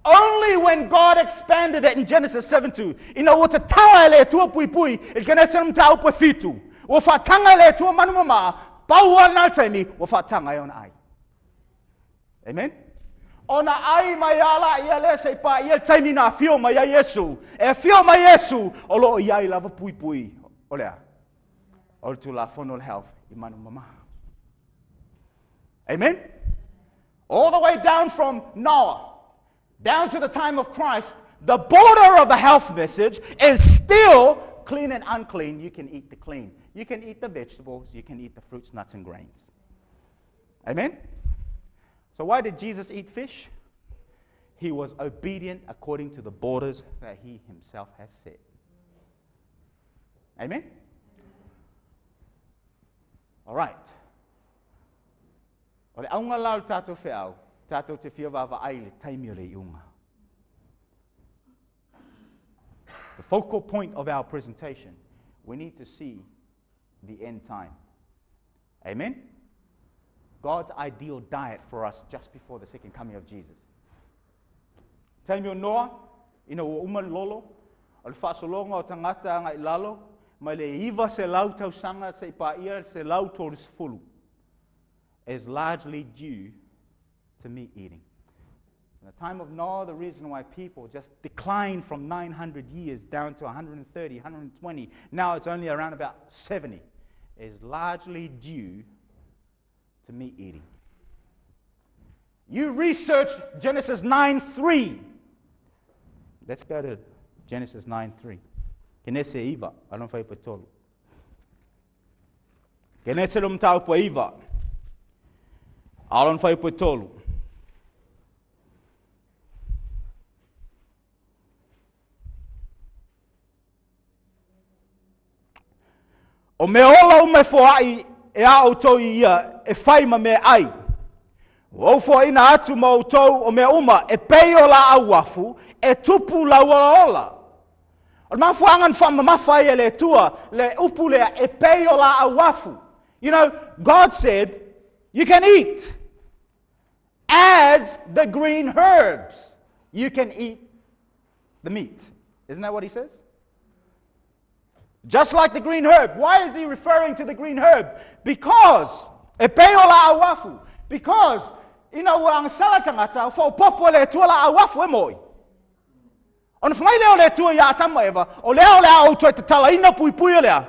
Only when God expanded it in Genesis 7:2, o te taua ele tua pui pui, il kenese mtau pa fitu. O fa tanga ele tua manumama, paua na taimi, o fa tanga e ona ai. Amen? Ona ai mai ala ia le se pa ia taimi na fio mai Yesu. E fio mai Yesu, o lo ia I lava pui pui. O lea. O tu la fonol health I manumama. Amen? All the way down from Noah, down to the time of Christ, the border of the health message is still clean and unclean. You can eat the clean. You can eat the vegetables. You can eat the fruits, nuts, and grains. Amen? So why did Jesus eat fish? He was obedient according to the borders that He Himself has set. Amen? All right. O le aunga lau tātou whiau, tātou te whiawawa ai le taimi o le iunga. The focal point of our presentation, we need to see the end time. Amen? God's ideal diet for us just before the second coming of Jesus. Taimi o Noa, ina o uma lolo, o le whaasolonga o tangata anga I lalo, mai le iwa se lau tausanga se pa ia se lau toris fulu, is largely due to meat eating. In the time of Noah, the reason why people just declined from 900 years down to 130, 120, now it's only around about 70, is largely due to meat eating. You research Genesis 9:3. Let's go to Genesis 9:3. Kenese iwa, alon fai patolo. Kenese lum tau pa iwa. Alon fai patolo. O me ola o me foai e a o tau ia e whai ma me ai. O fo ina atu ma o tau o me uma e pei o la awafu e tupu la ola. O mafuangan wha mawhai le tua, le upu le e pei o la awafu. You know, God said, you can eat as the green herbs. You can eat the meat. Isn't that what he says? Just like the green herb. Why is he referring to the green herb? Because, e pei o la awafu. Because, ang sala tangata, fo popo le tua la awafu e moi. On whangai leo le tua ia tama eva, o leo au te tala ina pui pui lea.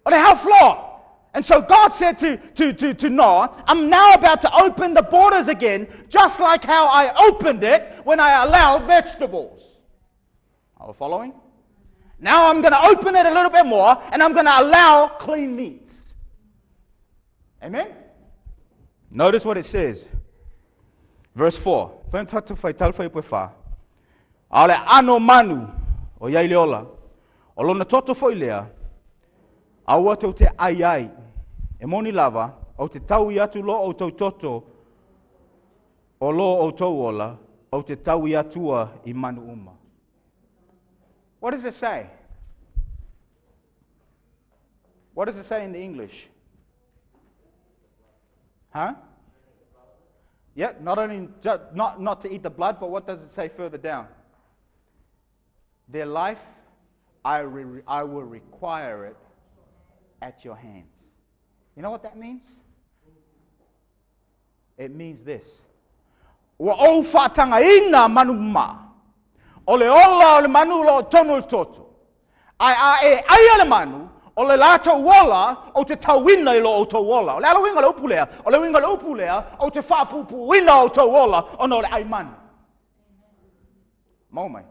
O le how floor. And so God said to Noah, I'm now about to open the borders again, just like how I opened it when I allowed vegetables. Are we following? Now I'm going to open it a little bit more, and I'm going to allow clean meats. Amen? Notice what it says. Verse 4. Ale ano manu o yai leola. O lona toto foi lea. Aua tau te ai. E moni lava. O te tau i atu lo o tau toto. O lo o tau ola. O te tau i atua I manu uma. What does it say? What does it say in the English? Huh? Yeah, not only not to eat the blood, but what does it say further down? Their life, I will require it at your hands. You know what that means? It means this. Wa o whatanga ina manu ma. O le ola o le manu lo tonu toto. Ai ole manu, o le lato wola o te tauina I lo o to wola. O le alo winga le upulea, o le winga le upulea, o te whapupu wina o to wola, o no le ai manu. Maumai.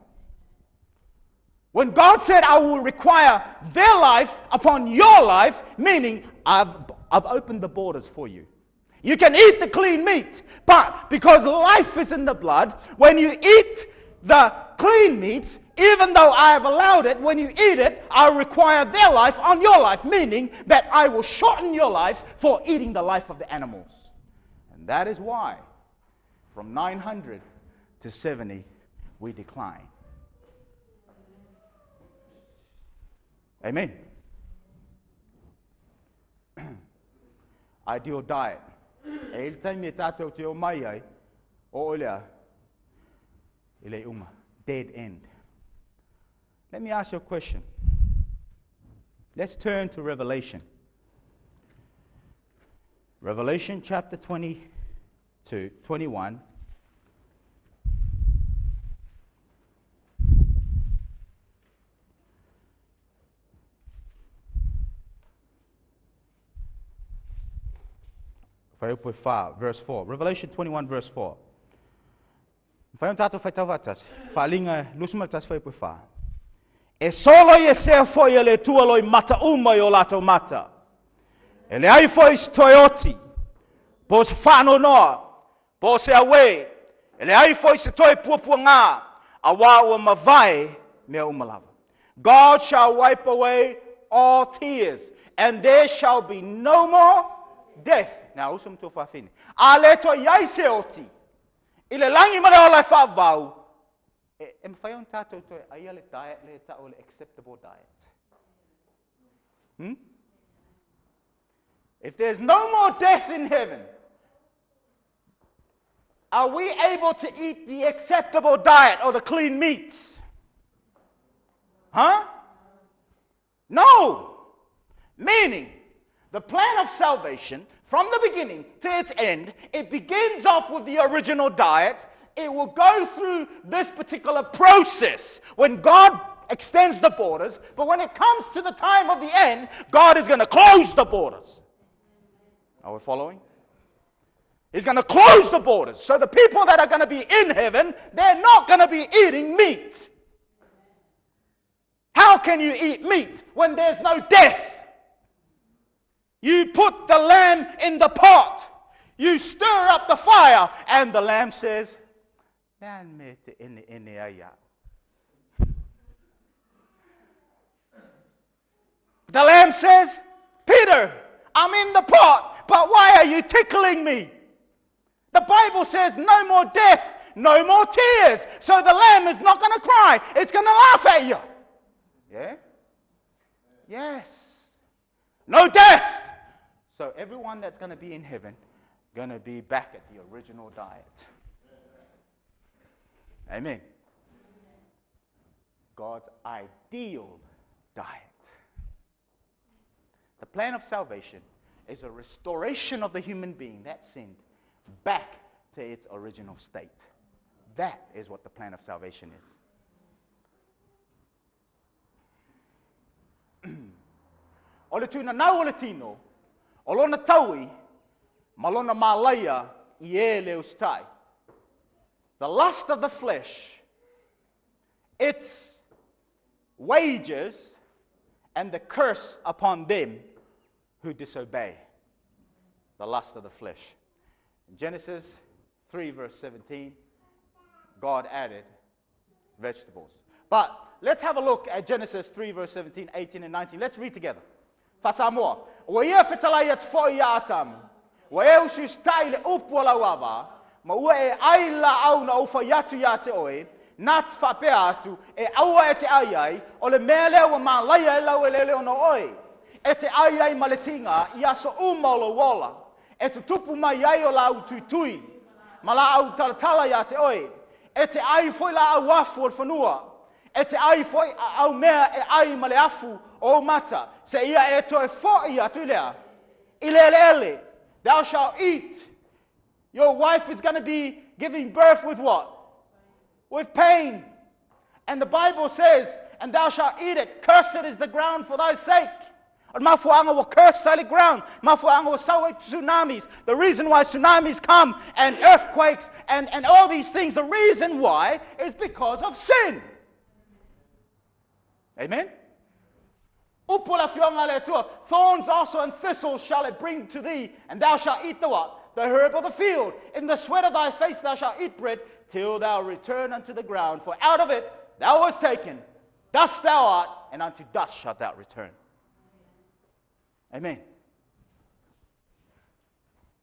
When God said, I will require their life upon your life, meaning I've opened the borders for you. You can eat the clean meat, but because life is in the blood, when you eat the clean meat, even though I have allowed it, when you eat it, I'll require their life on your life, meaning that I will shorten your life for eating the life of the animals. And that is why from 900 to 70, we decline. Amen. Ideal diet. E time me tātou te o mai ai, o olea, ele uma, dead end. Let me ask you a question. Let's turn to Revelation. Revelation chapter 21. Verse 4. Revelation 21, verse 4. Whai tato whai tauwatas. Whalinga lusumatas whai pui wha. E solo I e sea foi le tua loi mata uma I o lato mata. E le ai foi toioti. Po se whano noa. Po se awe. E le ai foi se toi puapua ngā. A wā ua mawai mea umalava. God shall wipe away all tears. And there shall be no more death. Now, usum to whawhine. A le to iai se oti. I le langi mara o lai whawau. E mwhai on tātou toi aia le diet, le ta o le acceptable diet. If there's no more death in heaven, are we able to eat the acceptable diet or the clean meats? Huh? No. Meaning, the plan of salvation, from the beginning to its end, it begins off with the original diet. It will go through this particular process when God extends the borders. But when it comes to the time of the end, God is going to close the borders. Are we following? He's going to close the borders. So the people that are going to be in heaven, they're not going to be eating meat. How can you eat meat when there's no death? You put the lamb in the pot. You stir up the fire. And the lamb says, the lamb says, Peter, I'm in the pot, but why are you tickling me? The Bible says no more death, no more tears. So the lamb is not going to cry. It's going to laugh at you. Yeah? Yes. No death. So everyone that's going to be in heaven, going to be back at the original diet. Amen. God's ideal diet. The plan of salvation is a restoration of the human being that sinned back to its original state. That is what the plan of salvation is. O le tūna nau o le tino, o lona taui, ma lona malaya I e leo stai. The lust of the flesh, its wages, and the curse upon them who disobey. The lust of the flesh. In Genesis 3 verse 17, God added vegetables. But let's have a look at Genesis 3 verse 17, 18 and 19. Let's read together. Fa Samoa. Wa ia fetalai at fo ia atam. Wa e usu stai le upu la wava. Ma ua e aila au na ufa yatu ya te oe. Nat fa pe atu e aua e te ai o le mele wa ma laia e lau e lele ono oe. E te ai ma le tinga I aso umalo wala. E te tupu mai ai o lau tui. Ma la au talatala ya te oe. E te ai foi la au afu o whanua. E te ai foi au mea e ai ma le afu o mata. Se ia e toe fo ia tu lea. I ele. Thou shalt eat. Your wife is going to be giving birth with what? With pain. And the Bible says, and thou shalt eat it. Cursed is the ground for thy sake. Mafuanga will curse solid ground. Mafuanga will sow tsunamis. The reason why tsunamis come and earthquakes and all these things, the reason why is because of sin. Amen? Upula fionga le tua. Thorns also and thistles shall it bring to thee, and thou shalt eat the what? The herb of the field. In the sweat of thy face thou shalt eat bread, till thou return unto the ground. For out of it thou wast taken. Dust thou art, and unto dust shalt thou return. Amen.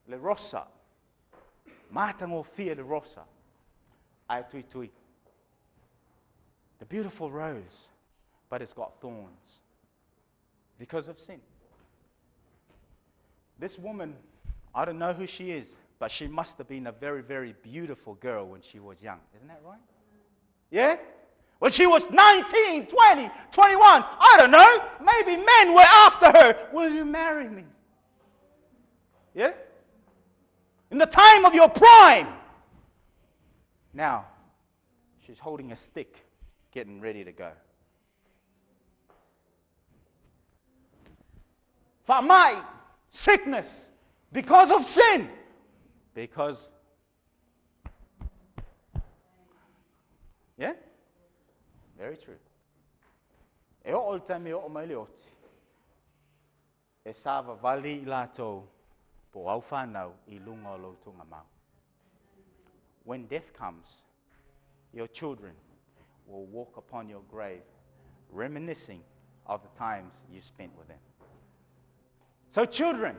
Le rosa. Matango fia le rosa. Ai tui tui. The beautiful rose, but it's got thorns. Because of sin. This woman, I don't know who she is, but she must have been a very, very beautiful girl when she was young. Isn't that right? Yeah? When she was 19, 20, 21, I don't know, maybe men were after her. Will you marry me? Yeah? In the time of your prime. Now, she's holding a stick, getting ready to go. Famai, sickness, because of sin. Because, yeah? Very true. E o olta me o mai leoti. E sava vali I lato po au whanau I lunga o lautunga mau. When death comes, your children will walk upon your grave, reminiscing of the times you spent with them. So children,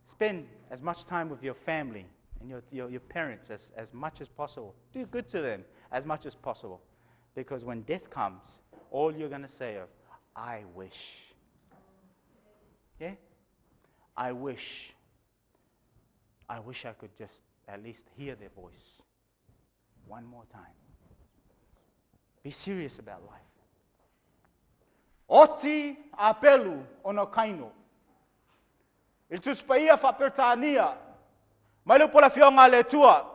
spend as much time with your family and your parents as much as possible. Do good to them as much as possible. Because when death comes, all you're going to say is, I wish. Yeah? I wish I could just at least hear their voice one more time. Be serious about life. Oti apelu ono kaino. Il tuspaia fa pertania. Mai pola fionga le tua.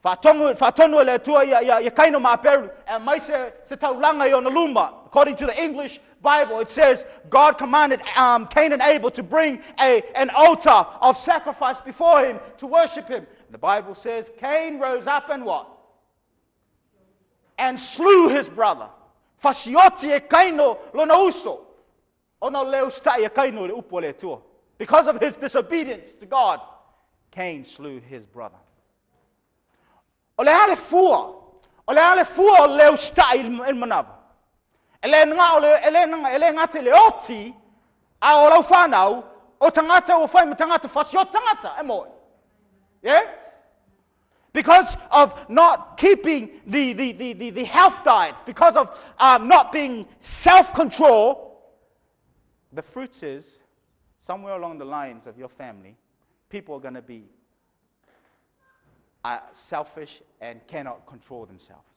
Fatonu le tua ya kaino ma apelu. And mai se taulanga I ona lumba. According to the English Bible, it says God commanded Cain and Abel to bring an altar of sacrifice before him to worship him. The Bible says Cain rose up and what? And slew his brother. Fasioti e kaino lona uso. Ono leo stai e kaino le upo le tua. Because of his disobedience to God, Cain slew his brother. O le ale fua o leo stai il manava. Ele nga te le oti a o lau whanau o tangata o whai me tangata fasio tangata e moi. Yeah? because of not keeping the health diet, because of not being self-control, the fruit is, somewhere along the lines of your family, people are going to be selfish and cannot control themselves.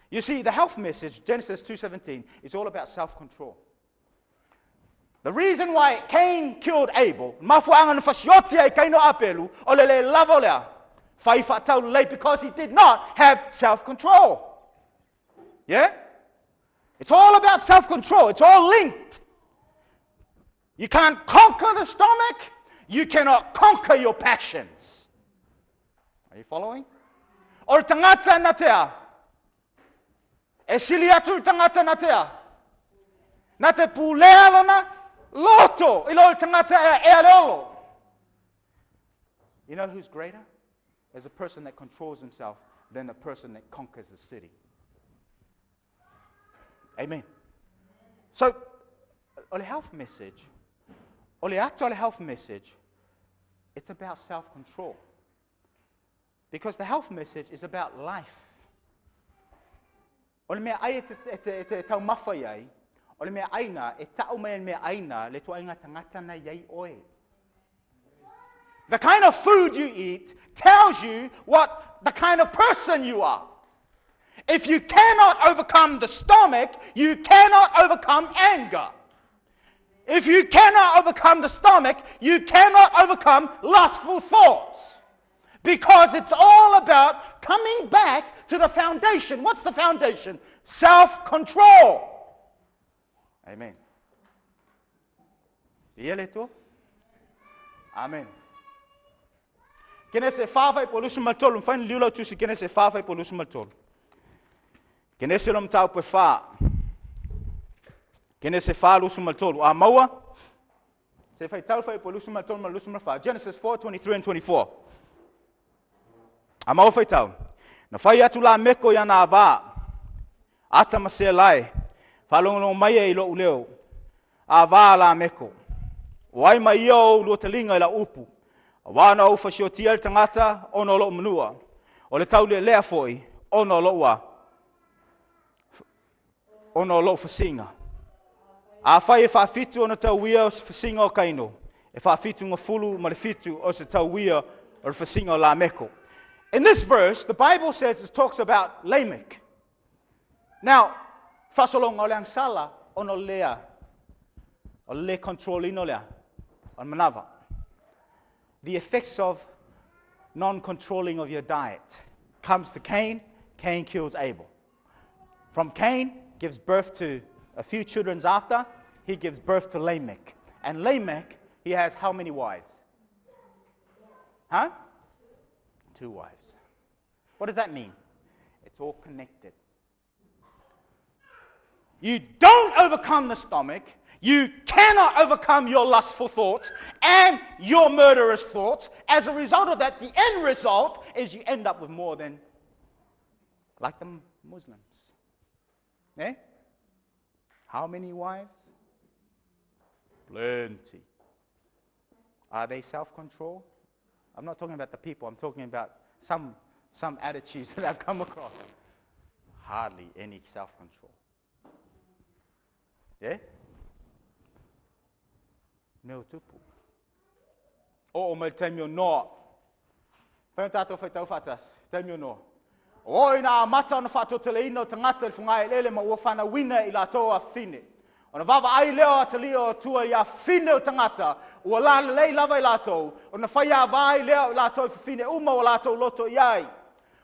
You see, the health message, Genesis 2:17, is all about self-control. The reason why Cain killed Abel, because he did not have self-control. Yeah? It's all about self-control. It's all linked. You can't conquer the stomach. You cannot conquer your passions. Are you following? O tangata na tea. E sili atu tangata na tea. Na te pulea lana loto. Ilo tangata e aleolo. You know who's greater? Is a person that controls himself than the person that conquers the city. Amen. So, o le health message, o le atu o le health message, it's about self-control. Because the health message is about life. O le mea ai te tau mawhai ai, o le mea aina, e tau mea aina, le tuainga tangata na iei oe. The kind of food you eat tells you what the kind of person you are. If you cannot overcome the stomach, you cannot overcome anger. If you cannot overcome the stomach, you cannot overcome lustful thoughts. Because it's all about coming back to the foundation. What's the foundation? Self-control. Amen. Iele tu? Amen. Kene se whawhai po lusu matolu. Mwhaini liulau tusi kene se whawhai po lusu matolu. Kene se lom tau pe wha. Kene se wha lusu matolu. A maua. Se whai tau whai po lusu matolu ma lusu matolu. Genesis 4:23 and 24. A maua whai tau. Na whai atu la meko ia na wā. Ata ma se lai. Whalongolong mai e ilo uleo. A wā la meko. Wai mai iau lua talinga ila upu. A wāna au whasiotia le tangata, ono lo manua. O le tau le lea foi, ono lo wa. Ono lo whasinga. A whai e whawhitu ona tau wia o se whasinga o kaino. E whawhitu ngā fulu ma le whitu o se tau wia o le whasinga o la meko. In this verse, the Bible says it talks about Lamech. Now, whasolonga o le ansala, ono lea. O le controlino lea. On manava. The effects of non-controlling of your diet comes to Cain. Cain kills Abel. From Cain, gives birth to a few children after. He gives birth to Lamech. And Lamech, he has how many wives? Huh? 2 wives. What does that mean? It's all connected. You don't overcome the stomach. You cannot overcome your lustful thoughts and your murderous thoughts. As a result of that, the end result is you end up with more than, like the Muslims. Eh? How many wives? Plenty. Are they self-control? I'm not talking about the people. I'm talking about some attitudes that I've come across. Hardly any self-control. Yeah? Meu tupu. O mai taimio noa. Whai tātou whai tau whatas. Taimio noa. Oi nā mata ona whato tele ino tangata il whangai lele ma ua whana wina i la toa whine. Ona wawa ai leo a te leo tua ia whine o tangata. Ua la lei lava i la tau. Ona whai a vai leo i la tau whine uma o la tau loto iai.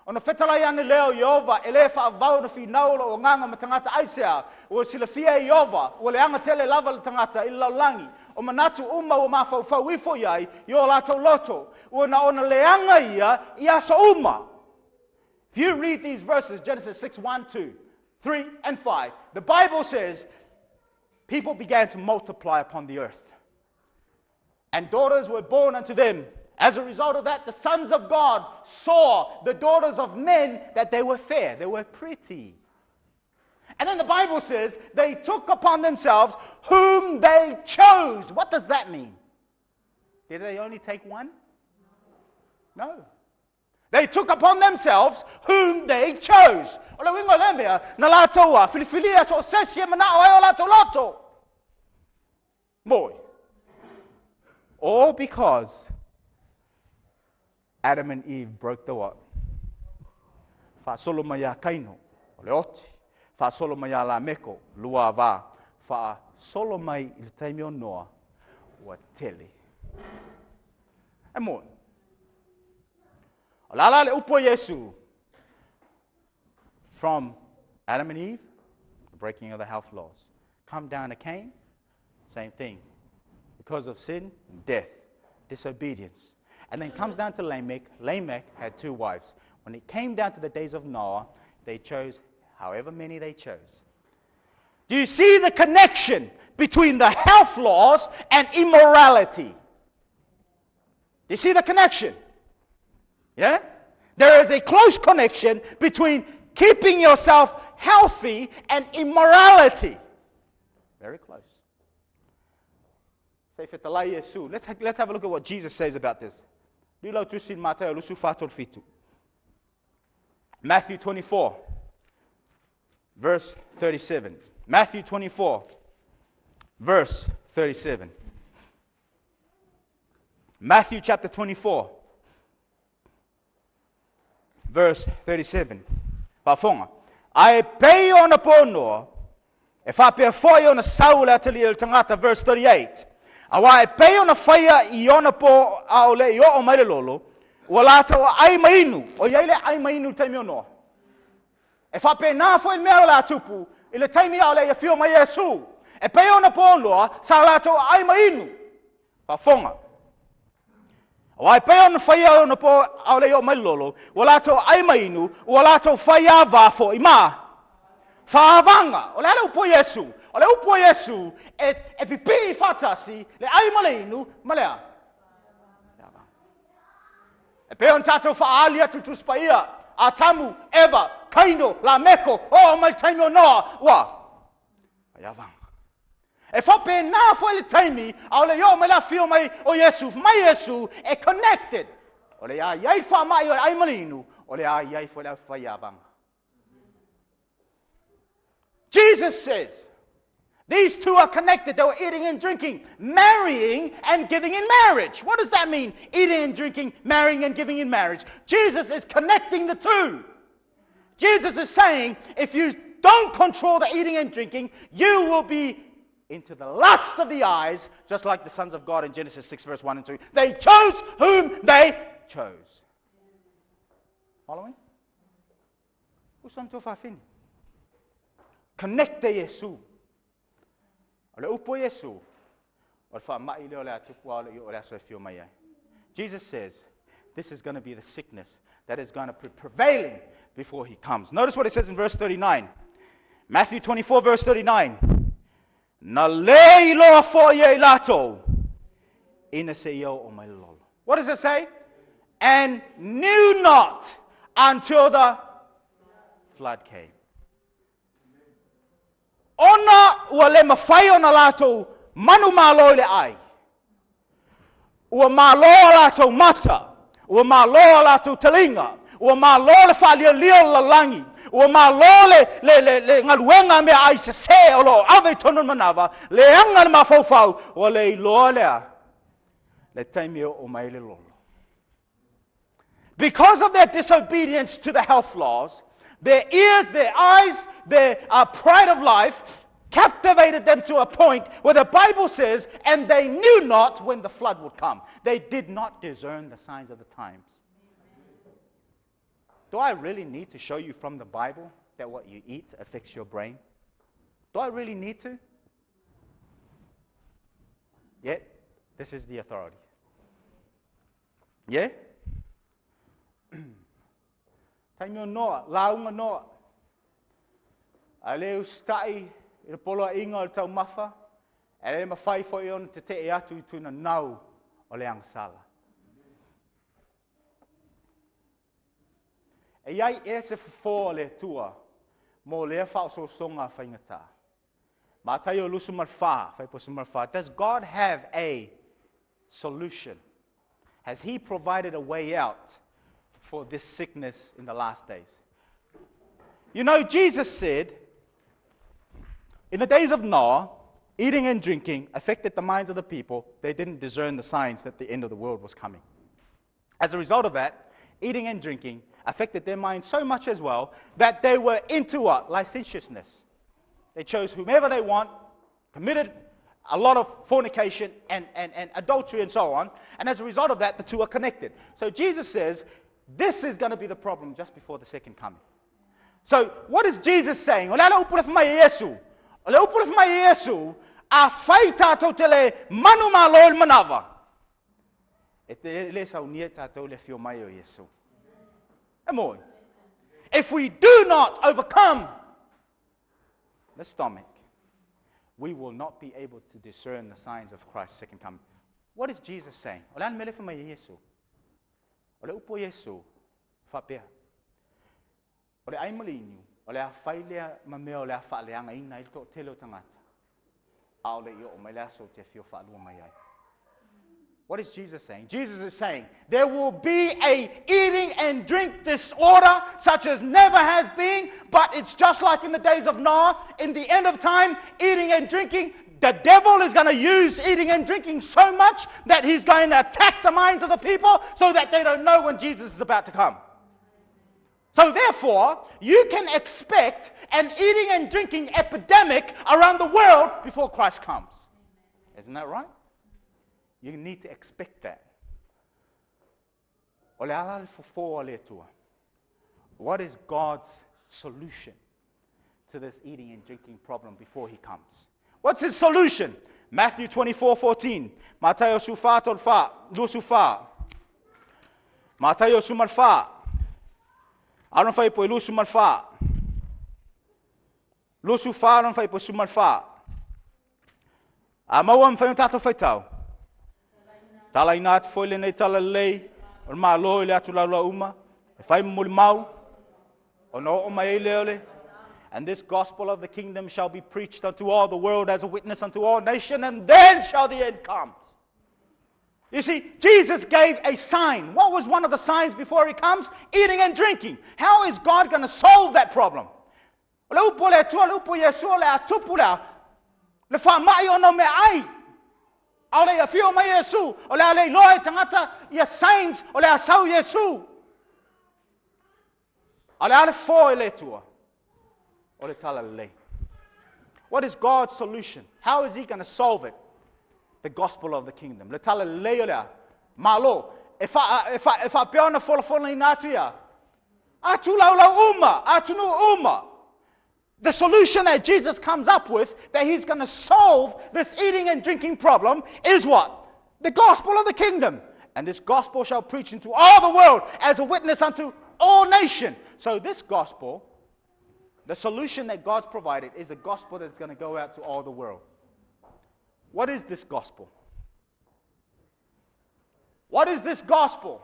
Ona whetalai ane leo Iova, e le wha vau na whinaula o nganga ma tangata aisea. Ua sila fia Iova, ua le anga tele lava le tangata i laulangi. O manatu uma o mawhau ifo iai, i o lātou loto. Ua na ona leanga ia, i aso uma. If you read these verses, Genesis 6:1, 2, 3, and 5, the Bible says, people began to multiply upon the earth. And daughters were born unto them. As a result of that, the sons of God saw the daughters of men that they were fair, they were pretty. And then the Bible says they took upon themselves whom they chose. What does that mean? Did they only take one? No. They took upon themselves whom they chose. Ola wingo lembea na latoa filifilia so sesia manao ai ola toloto. Boy. All because Adam and Eve broke the what? Fa solo maya kaino ole oti. Fa solo maya la meko lua va. Fa solo mai il taimio noa wa tele. Amon. Olala le upo Yesu. From Adam and Eve, the breaking of the health laws. Come down to Cain, same thing. Because of sin, death, disobedience. And then comes down to Lamech. Lamech had 2 wives. When it came down to the days of Noah, they chose however many they chose. Do you see the connection between the health laws and immorality? Do you see the connection? Yeah? There is a close connection between keeping yourself healthy and immorality. Very close. Let's have a look at what Jesus says about this. Matthew 24, verse 37. Matthew 24, verse 37. Matthew chapter 24, verse 37. Pafonga. Ai pei ona pono. E fa pe foi ona saula tali el tangata, verse 38. Awa e pei ona faia I ona po aole I o mai lolo. Wala to ai mainu. O yele ai mainu taimi ono. E fa pe na foi me la tupu. Ile taimi aole ia fio mai Yesu. E pei ona pono sa la to ai mainu. Pafonga. Wai pe on faia ona po aole o mai lolo, wala to ai mainu, wala to faia va fo ima. Fa vanga, ola le upo Yesu, ola upo Yesu e pipi fatasi le ai malinu, malea. E pe on tato fa alia tu spaia, atamu, eva, kaino, la meko, o mai taino no, wa. Ia vanga. E fa pe na fo le taimi, aole yo me la fio mai o Yesu, mai Yesu e connected. Ole ya yai fa mai o ai malinu, ole ya yai fo la fa ya vanga. Jesus says, these 2 are connected. They were eating and drinking, marrying and giving in marriage. What does that mean? Eating and drinking, marrying and giving in marriage. Jesus is connecting the 2. Jesus is saying, if you don't control the eating and drinking, you will be into the lust of the eyes, just like the sons of God in Genesis 6, verse 1 and 2. They chose whom they chose. Following? Connect the Yesu. Jesus says, this is going to be the sickness that is going to be prevailing before he comes. Notice what it says in verse 39. Matthew 24, verse 39. Na lei loa fo ye lato ina se yo o mai lolo. What does it say? And knew not until the flood came. Ona ua le mawhai ona lato manu malo le ai. Ua malo lato mata. Ua malo lato talinga. Ua malo le whalia lio la langi. Ua malo le ngaluenga me ai se se olo ave tono manava. Le anga le mawhauwhau. Ua le iloa lea. Le taimi o mai le lolo. Because of their disobedience to the health laws, their ears, their eyes, their pride of life captivated them to a point where the Bible says, and they knew not when the flood would come. They did not discern the signs of the times. Do I really need to show you from the Bible that what you eat affects your brain? Do I really need to? Yet, this is the authority. Yeah? Taimio noa, launga noa. Aleu stai, I polo inga o tau mafa. Ale mawhai fo I on te te e atu I tuna nau o le angsala. E iai e se fo le tua, mo lea whao so songa whaingata. Ma tai o lusu marwha, whai posu marwha. Does God have a solution? Has He provided a way out for this sickness in the last days. You know, Jesus said, in the days of Noah, eating and drinking affected the minds of the people. They didn't discern the signs that the end of the world was coming. As a result of that, eating and drinking affected their minds so much as well that they were into what? Licentiousness. They chose whomever they want, committed a lot of fornication and adultery and so on. And as a result of that, the two are connected. So Jesus says, this is going to be the problem just before the second coming. So what is Jesus saying? Ole ala upura fuma Yesu. Ole upura fuma Yesu. A fai tātou te le manu malo il manava. E te le saunia tātou le fio mai o Yesu. Amoi. If we do not overcome the stomach, we will not be able to discern the signs of Christ's second coming. What is Jesus saying? Ole an mele fuma Yesu. Ole upo Yesu. Whapea. Ole ai malinu. Ole a whailea mamea ole a whaaleanga ina il tō telo tangata. Aole i o mai lea so te fio whaalua mai ai. What is Jesus saying? Jesus is saying there will be a eating and drink disorder such as never has been, but it's just like in the days of Noah. In the end of time, eating and drinking, the devil is going to use eating and drinking so much that he's going to attack the minds of the people so that they don't know when Jesus is about to come. So therefore, you can expect an eating and drinking epidemic around the world before Christ comes. Isn't that right? You need to expect that. What is God's solution to this eating and drinking problem before he comes? What's his solution? Matthew 24:14. Mateo sufa tolfa, lusufa. Mateo sumarfa. Aron fai po lusumarfa. Lusufa aron fai po sumarfa. Amawam fai tato fai tau. Tala inat foi le nei tala lei, o malo le atu la uma, e fai mo le mau, o no o mai leole. And this gospel of the kingdom shall be preached unto all the world as a witness unto all nations, and then shall the end come. You see, Jesus gave a sign. What was one of the signs before he comes? Eating and drinking. How is God going to solve that problem? Le upo le tua, le upo Yesu, le atupula, le fa mai ono me ai. Ole ia fio mai Yesu, ole ale loe tangata ia signs, ole asau Yesu. Ole ale fo ele tua. Ole tala le. What is God's solution? How is he going to solve it? The gospel of the kingdom. Le tala le ole malo. If I pe ona fola inatua. Atu lau uma, atu nu uma. The solution that Jesus comes up with, that he's going to solve this eating and drinking problem, is what? The gospel of the kingdom. And this gospel shall preach into all the world as a witness unto all nations. So this gospel, the solution that God's provided, is a gospel that's going to go out to all the world. What is this gospel? What is this gospel?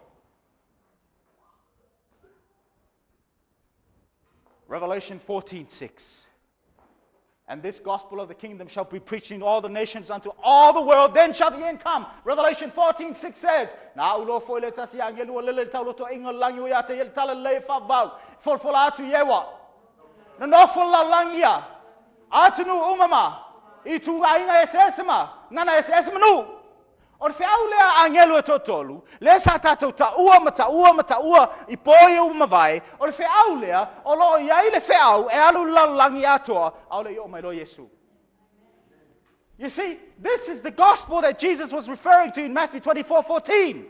Revelation 14:6. And this gospel of the kingdom shall be preached in all the nations unto all the world, then shall the end come. Revelation 14:6 says, Na ulo foi le tasi angelu lele taulo to ingo langi ya te tala le fa vau. For atu yewa. Na no for la langia. Atu nu umama. Itu ainga esesema. Nana esesema nu. Or fe aulea angelo totolu, le sa tatou taua mata I poi uma vai, or fe aulea, o lo iai le fe au, e alu lalangi atoa, aule yo mai lo Yesu. You see, this is the gospel that Jesus was referring to in Matthew 24:14.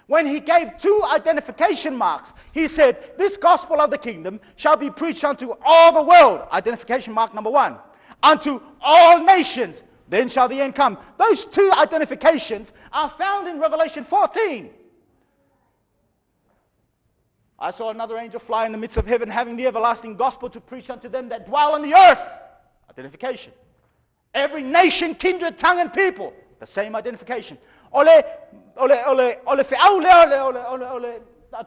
When he gave two identification marks, he said, this gospel of the kingdom shall be preached unto all the world. Identification mark number 1. Unto all nations. Then shall the end come. Those two identifications are found in Revelation 14. I saw another angel fly in the midst of heaven, having the everlasting gospel to preach unto them that dwell on the earth. Identification. Every nation, kindred, tongue, and people. The same identification. Ole fe ole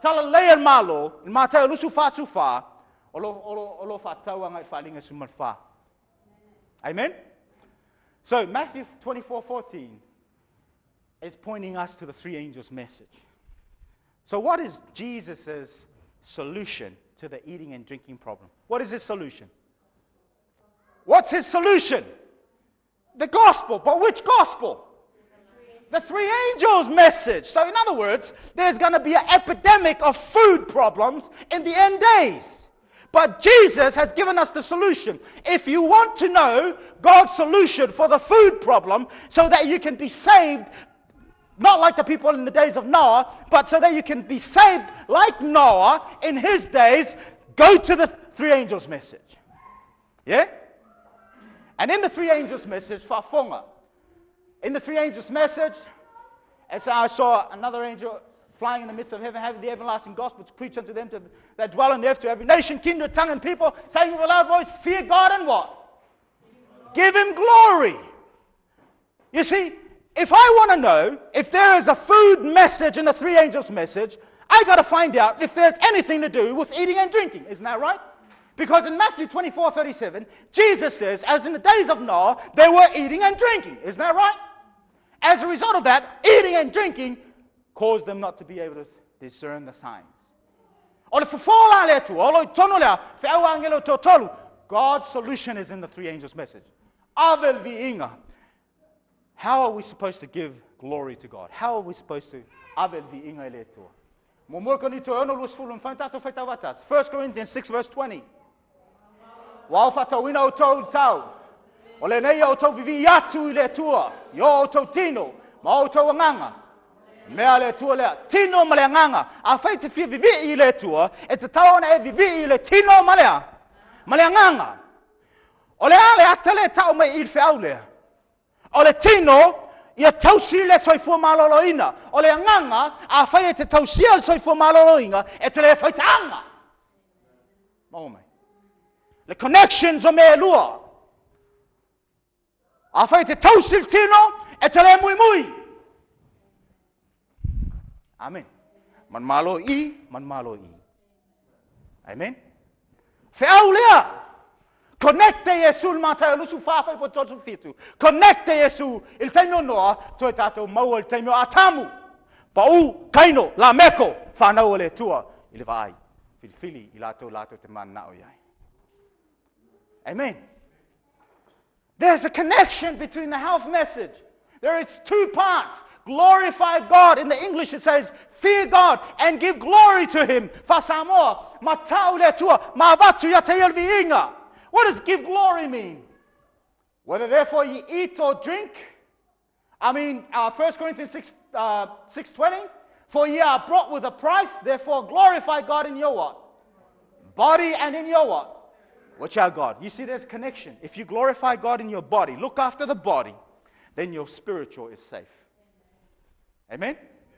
tala le malo, il mateo lusu fa sufa, olo fa tauanga fa linga sumalfa. Amen. So Matthew 24:14 is pointing us to the three angels' message. So what is Jesus' solution to the eating and drinking problem? What is his solution? What's his solution? The gospel. But which gospel? The three angels' message. So in other words, there's going to be an epidemic of food problems in the end days. But Jesus has given us the solution. If you want to know God's solution for the food problem so that you can be saved, not like the people in the days of Noah, but so that you can be saved like Noah in his days, go to the three angels' message. Yeah? And in the three angels' message, Fafonga, in the three angels' message, as I saw another angel flying in the midst of heaven, having the everlasting gospel to preach unto them that dwell on the earth, to every nation, kindred, tongue, and people, saying with a loud voice, fear God and what? Give him glory. You see, if I want to know if there is a food message in the three angels' message, I got to find out if there's anything to do with eating and drinking. Isn't that right? Because in Matthew 24:37, Jesus says, as in the days of Noah, they were eating and drinking. Isn't that right? As a result of that, eating and drinking caused them not to be able to discern the signs. God's solution is in the three angels' message. How are we supposed to give glory to God? How are we supposed to? 1 Corinthians 6 verse 20. Ole nei o tau vivi atu I le tua, yo o tau tino, ma o tau nganga. Mea le tua lea, tino ma le nganga. A whai te whia vivi I le tua, e te taona e vivi I le tino ma le nganga. Ole ale ata le tau mai I whiau lea. Ole tino, ia tausi le soifua maloloina. Ole nganga, a whai e te tausia le soifua maloloina, e te le whaitanga. Mau mai. Le connections o mea lua. A whai te tausil tino, e te le mui mui. Amen. Man malo I, man malo I. Amen. Whiau lea. Connecte Yesu il matai lusu whawhai po tōtu whitu. Connecte Yesu il teimio noa, toi tātou maua il teimio atamu. Pa u, kaino, la meko, whanau le tua, I le vai. Whiwhili I lato te mana o iai. Amen. There's a connection between the health message. There is two parts. Glorify God. In the English it says, fear God and give glory to Him. Fa Samoa, matau le tua, mavatu ya te elviinga. What does give glory mean? Whether therefore ye eat or drink. 1 Corinthians 6:20. For ye are bought with a price, therefore glorify God in your what? Body and in your what? Which are God. You see there's a connection. If you glorify God in your body, look after the body, then your spiritual is safe. Amen?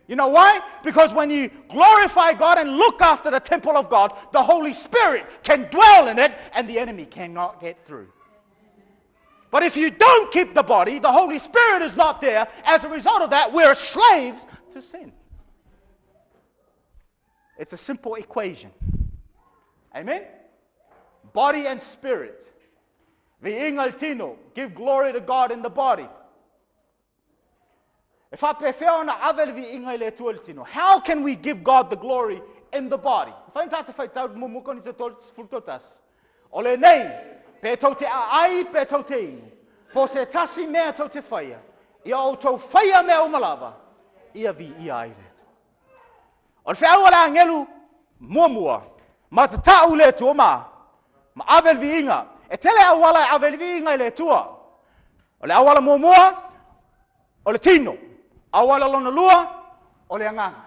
You know why? Because when you glorify God and look after the temple of God, the Holy Spirit can dwell in it and the enemy cannot get through. But if you don't keep the body, the Holy Spirit is not there. As a result of that, we're slaves to sin. It's a simple equation. Amen? Body and spirit. Viingal tino, give glory to God in the body. How can we give God the glory in the body? Ole nei, pe tau te ai, pe tau te inu. Po se tasi mea tau te whaia. Ia o tau whaia mea umalava. Ia vi ia aire. Ole whiau ala ngelu muamua. Ma te tau le tua ma. Ma avel vi inga. E tele awala avel vi inga le tua. Ole awala muamua. Ole tino. Awala lona lua. Ole anganga.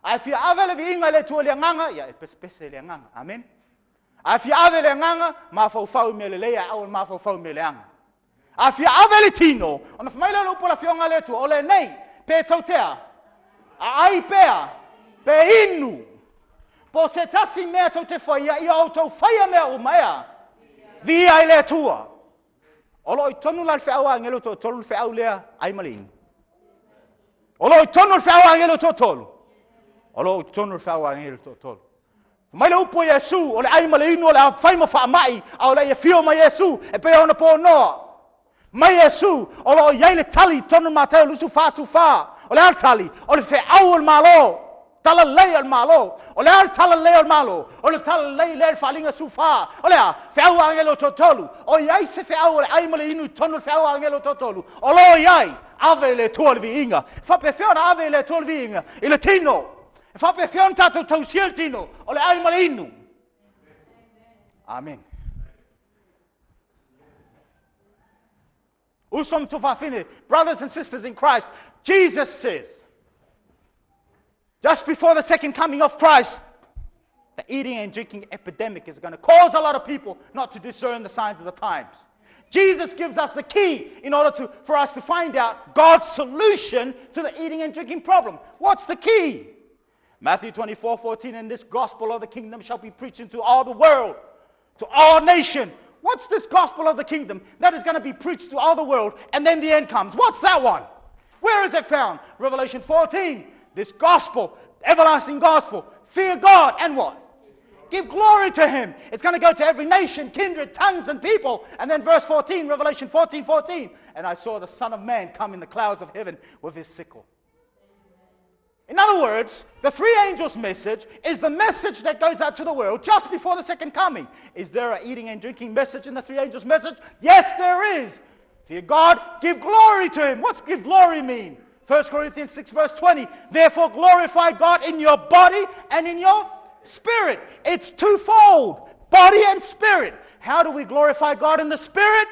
Ai fia avel vi inga le tua le anganga. Ia e pese le anganga. Amen. A fia ave le nganga, ma fau me le lea, au ma fau me le anga. A fia ave le tino, ona fmaila lo pola fionga le tu, ole nei, pe tautea, a ai pea, pe inu, po se tasi mea tau te whaia, ia au tau whaia mea o mea, vi ai le tua. Olo I tonu la whiau a ngelo to tolu whiau lea, ai malin. Olo I tonu whiau a ngelo to tolu. Olo I tonu whiau a ngelo to tolu. Mai le upo Yesu, o le ai maleinu, o le whai ma whaamai, a o le ia whio ma Yesu, e pe ona po noa. Mai Yesu, o le o iai le tali, tonu matau lusu whātu whā, o le altali, o le whe au o le malo. talalei al malo, o le al talalei al malo, o le talalei le falinga sufa, o le a feau angelo totolu, o iai se feau le aimale inu tonu feau angelo totolu, o lo iai ave le tolvi inga, fa pe feona ave le tolvi inga, il tino, fa pe feon tato tausiel tino, o le aimale inu. Amen. Usum tufafine, brothers and sisters in Christ, Jesus says, just before the second coming of Christ, the eating and drinking epidemic is going to cause a lot of people not to discern the signs of the times. Jesus gives us the key in order for us to find out God's solution to the eating and drinking problem. What's the key? Matthew 24:14, and this gospel of the kingdom shall be preached into all the world, to all nations. What's this gospel of the kingdom that is going to be preached to all the world, and then the end comes? What's that one? Where is it found? Revelation 14. This gospel, everlasting gospel, fear God and what? Give glory to Him. It's going to go to every nation, kindred, tongues, and people. And then verse 14, Revelation 14:14. And I saw the Son of Man come in the clouds of heaven with his sickle. In other words, the three angels' message is the message that goes out to the world just before the second coming. Is there an eating and drinking message in the three angels' message? Yes, there is. Fear God, give glory to Him. What's give glory mean? 1 Corinthians 6 verse 20. Therefore glorify God in your body and in your spirit. It's twofold, body and spirit. How do we glorify God in the spirit?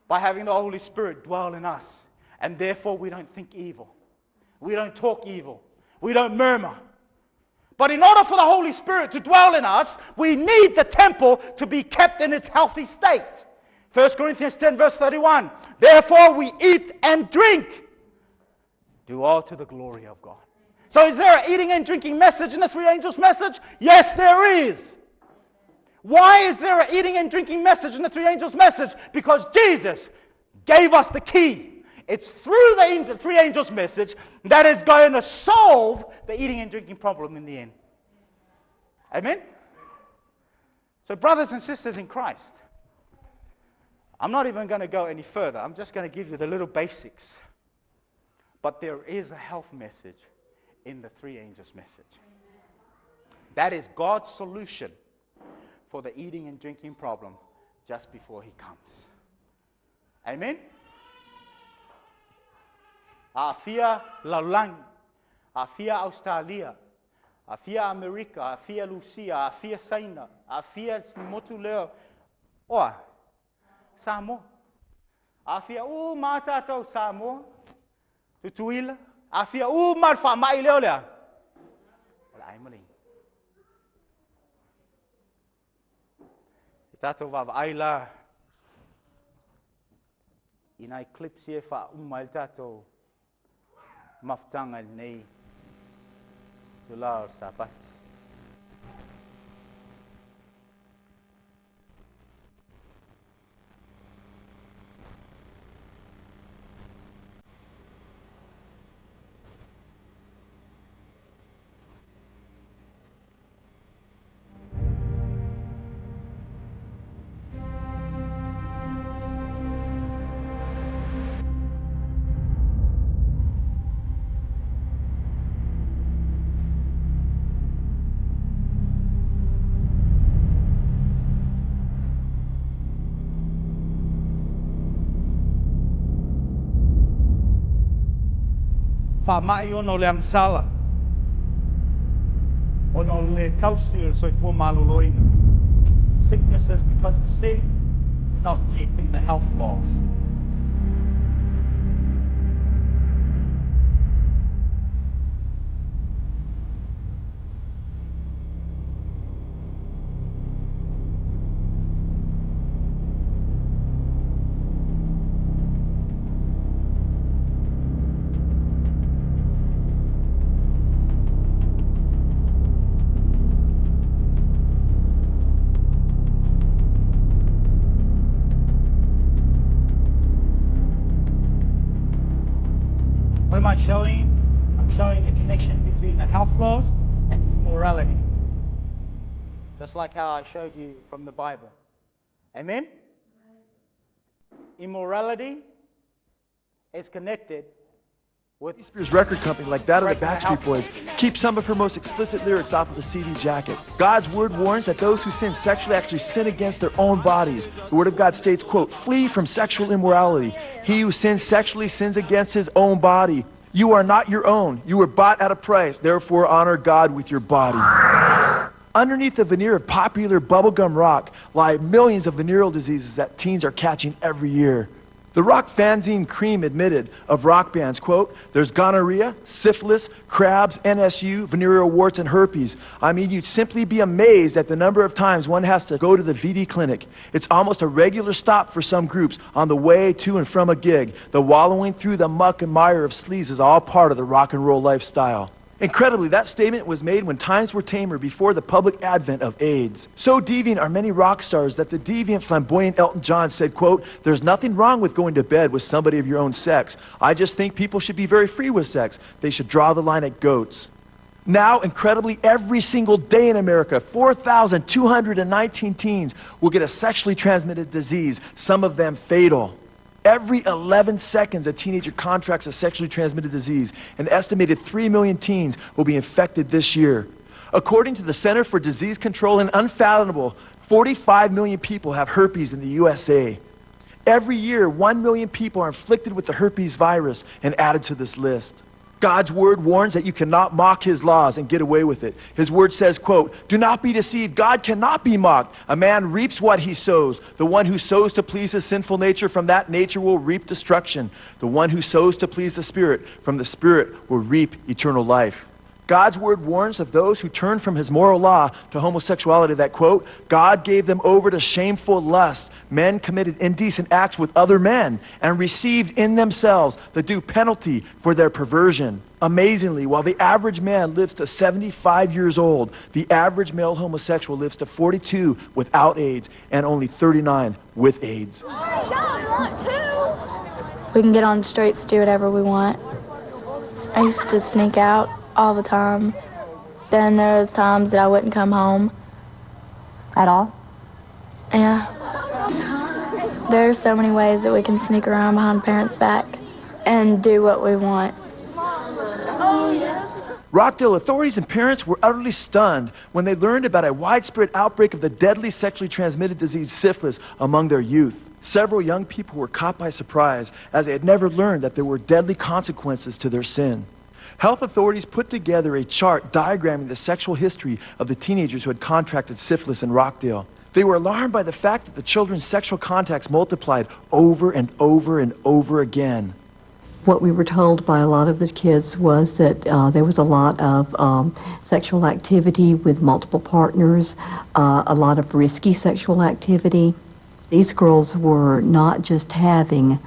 By having the Holy Spirit dwell in us. And therefore we don't think evil. We don't talk evil. We don't murmur. But in order for the Holy Spirit to dwell in us, we need the temple to be kept in its healthy state. 1 Corinthians 10 verse 31. Therefore we eat and drink. Do all to the glory of God. So is there an eating and drinking message in the three angels' message? Yes, there is. Why is there an eating and drinking message in the three angels' message? Because Jesus gave us the key. It's through the three angels' message that is going to solve the eating and drinking problem in the end. Amen? So brothers and sisters in Christ, I'm not even going to go any further. I'm just going to give you the little basics. But there is a health message in the three angels' message. That is God's solution for the eating and drinking problem just before He comes. Amen? Afia Laulang, Afia Australia, Afia America, Afia Lucia, Afia Saina, Afia Motuleo, Oa, Samoa, Afia Matatau Samoa, Tutuila, Afia Marfa Mailea. I'm a Tato Vav Aila in eclipse fa Tato Maftangal Nei Tular Sapat. Mai ono le ansala ono le tausil so for maloloina. Sickness is because of sin, not keeping the health laws. What am I showing? I'm showing the connection between the health laws and morality. Just like how I showed you from the Bible. Amen? Immorality is connected Spears record company, like that of the Backstreet Boys, keeps some of her most explicit lyrics off of the CD jacket. God's word warns that those who sin sexually actually sin against their own bodies. The word of God states, quote, "Flee from sexual immorality. He who sins sexually sins against his own body. You are not your own. You were bought at a price. Therefore, honor God with your body." Underneath the veneer of popular bubblegum rock lie millions of venereal diseases that teens are catching every year. The rock fanzine Cream admitted of rock bands, quote, "There's gonorrhea, syphilis, crabs, NSU, venereal warts, and herpes. I mean, you'd simply be amazed at the number of times one has to go to the VD clinic. It's almost a regular stop for some groups on the way to and from a gig. The wallowing through the muck and mire of sleaze is all part of the rock and roll lifestyle." Incredibly, that statement was made when times were tamer, before the public advent of AIDS. So deviant are many rock stars that the deviant, flamboyant Elton John said, quote, "There's nothing wrong with going to bed with somebody of your own sex. I just think people should be very free with sex. They should draw the line at goats." Now, incredibly, every single day in America, 4,219 teens will get a sexually transmitted disease, some of them fatal. Every 11 seconds, a teenager contracts a sexually transmitted disease. An estimated 3 million teens will be infected this year. According to the Center for Disease Control and Unfathomable, 45 million people have herpes in the USA. Every year, 1 million people are inflicted with the herpes virus and added to this list. God's word warns that you cannot mock his laws and get away with it. His word says, quote, "Do not be deceived. God cannot be mocked. A man reaps what he sows. The one who sows to please his sinful nature, from that nature will reap destruction. The one who sows to please the Spirit, from the Spirit will reap eternal life." God's word warns of those who turn from his moral law to homosexuality that, quote, "God gave them over to shameful lust. Men committed indecent acts with other men and received in themselves the due penalty for their perversion." Amazingly, while the average man lives to 75 years old, the average male homosexual lives to 42 without AIDS and only 39 with AIDS. We can get on the streets, do whatever we want. I used to sneak out all the time. Then there was times that I wouldn't come home. At all? Yeah. There's so many ways that we can sneak around behind parents' back and do what we want. Rockdale authorities and parents were utterly stunned when they learned about a widespread outbreak of the deadly sexually transmitted disease syphilis among their youth. Several young people were caught by surprise, as they had never learned that there were deadly consequences to their sin. Health authorities put together a chart diagramming the sexual history of the teenagers who had contracted syphilis in Rockdale. They were alarmed by the fact that the children's sexual contacts multiplied over and over and over again. What we were told by a lot of the kids was that there was a lot of sexual activity with multiple partners, a lot of risky sexual activity. These girls were not just having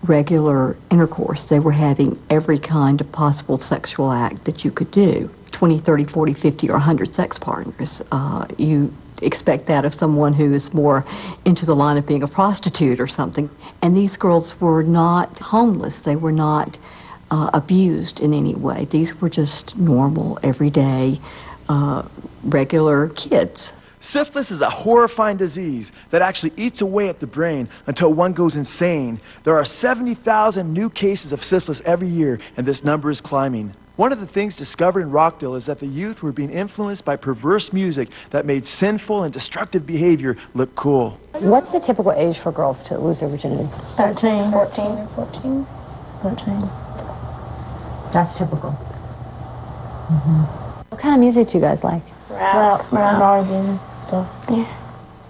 regular intercourse. They were having every kind of possible sexual act that you could do. 20, 30, 40, 50, or 100 sex partners. You expect that of someone who is more into the line of being a prostitute or something. And these girls were not homeless. They were not abused in any way. These were just normal, everyday, regular kids. Syphilis is a horrifying disease that actually eats away at the brain until one goes insane. There are 70,000 new cases of syphilis every year, and this number is climbing. One of the things discovered in Rockdale is that the youth were being influenced by perverse music that made sinful and destructive behavior look cool. What's the typical age for girls to lose their virginity? 13, 14, 14. 13. That's typical. What kind of music do you guys like? Rap, R&B stuff. Yeah.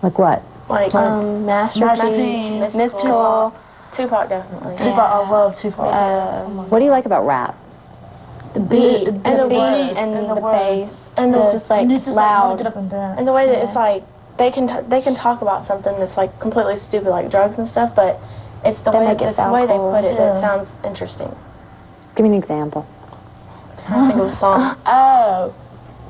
Like what? Like Master Teen, Mystical, Tupac definitely. Tupac, I love Tupac. What do you like about rap? The beat, and the bass, and it's just like loud, and the way that it's like they can talk about something that's like completely stupid, like drugs and stuff, but it's the way they put it that sounds interesting. Give me an example. I think of a song. Oh,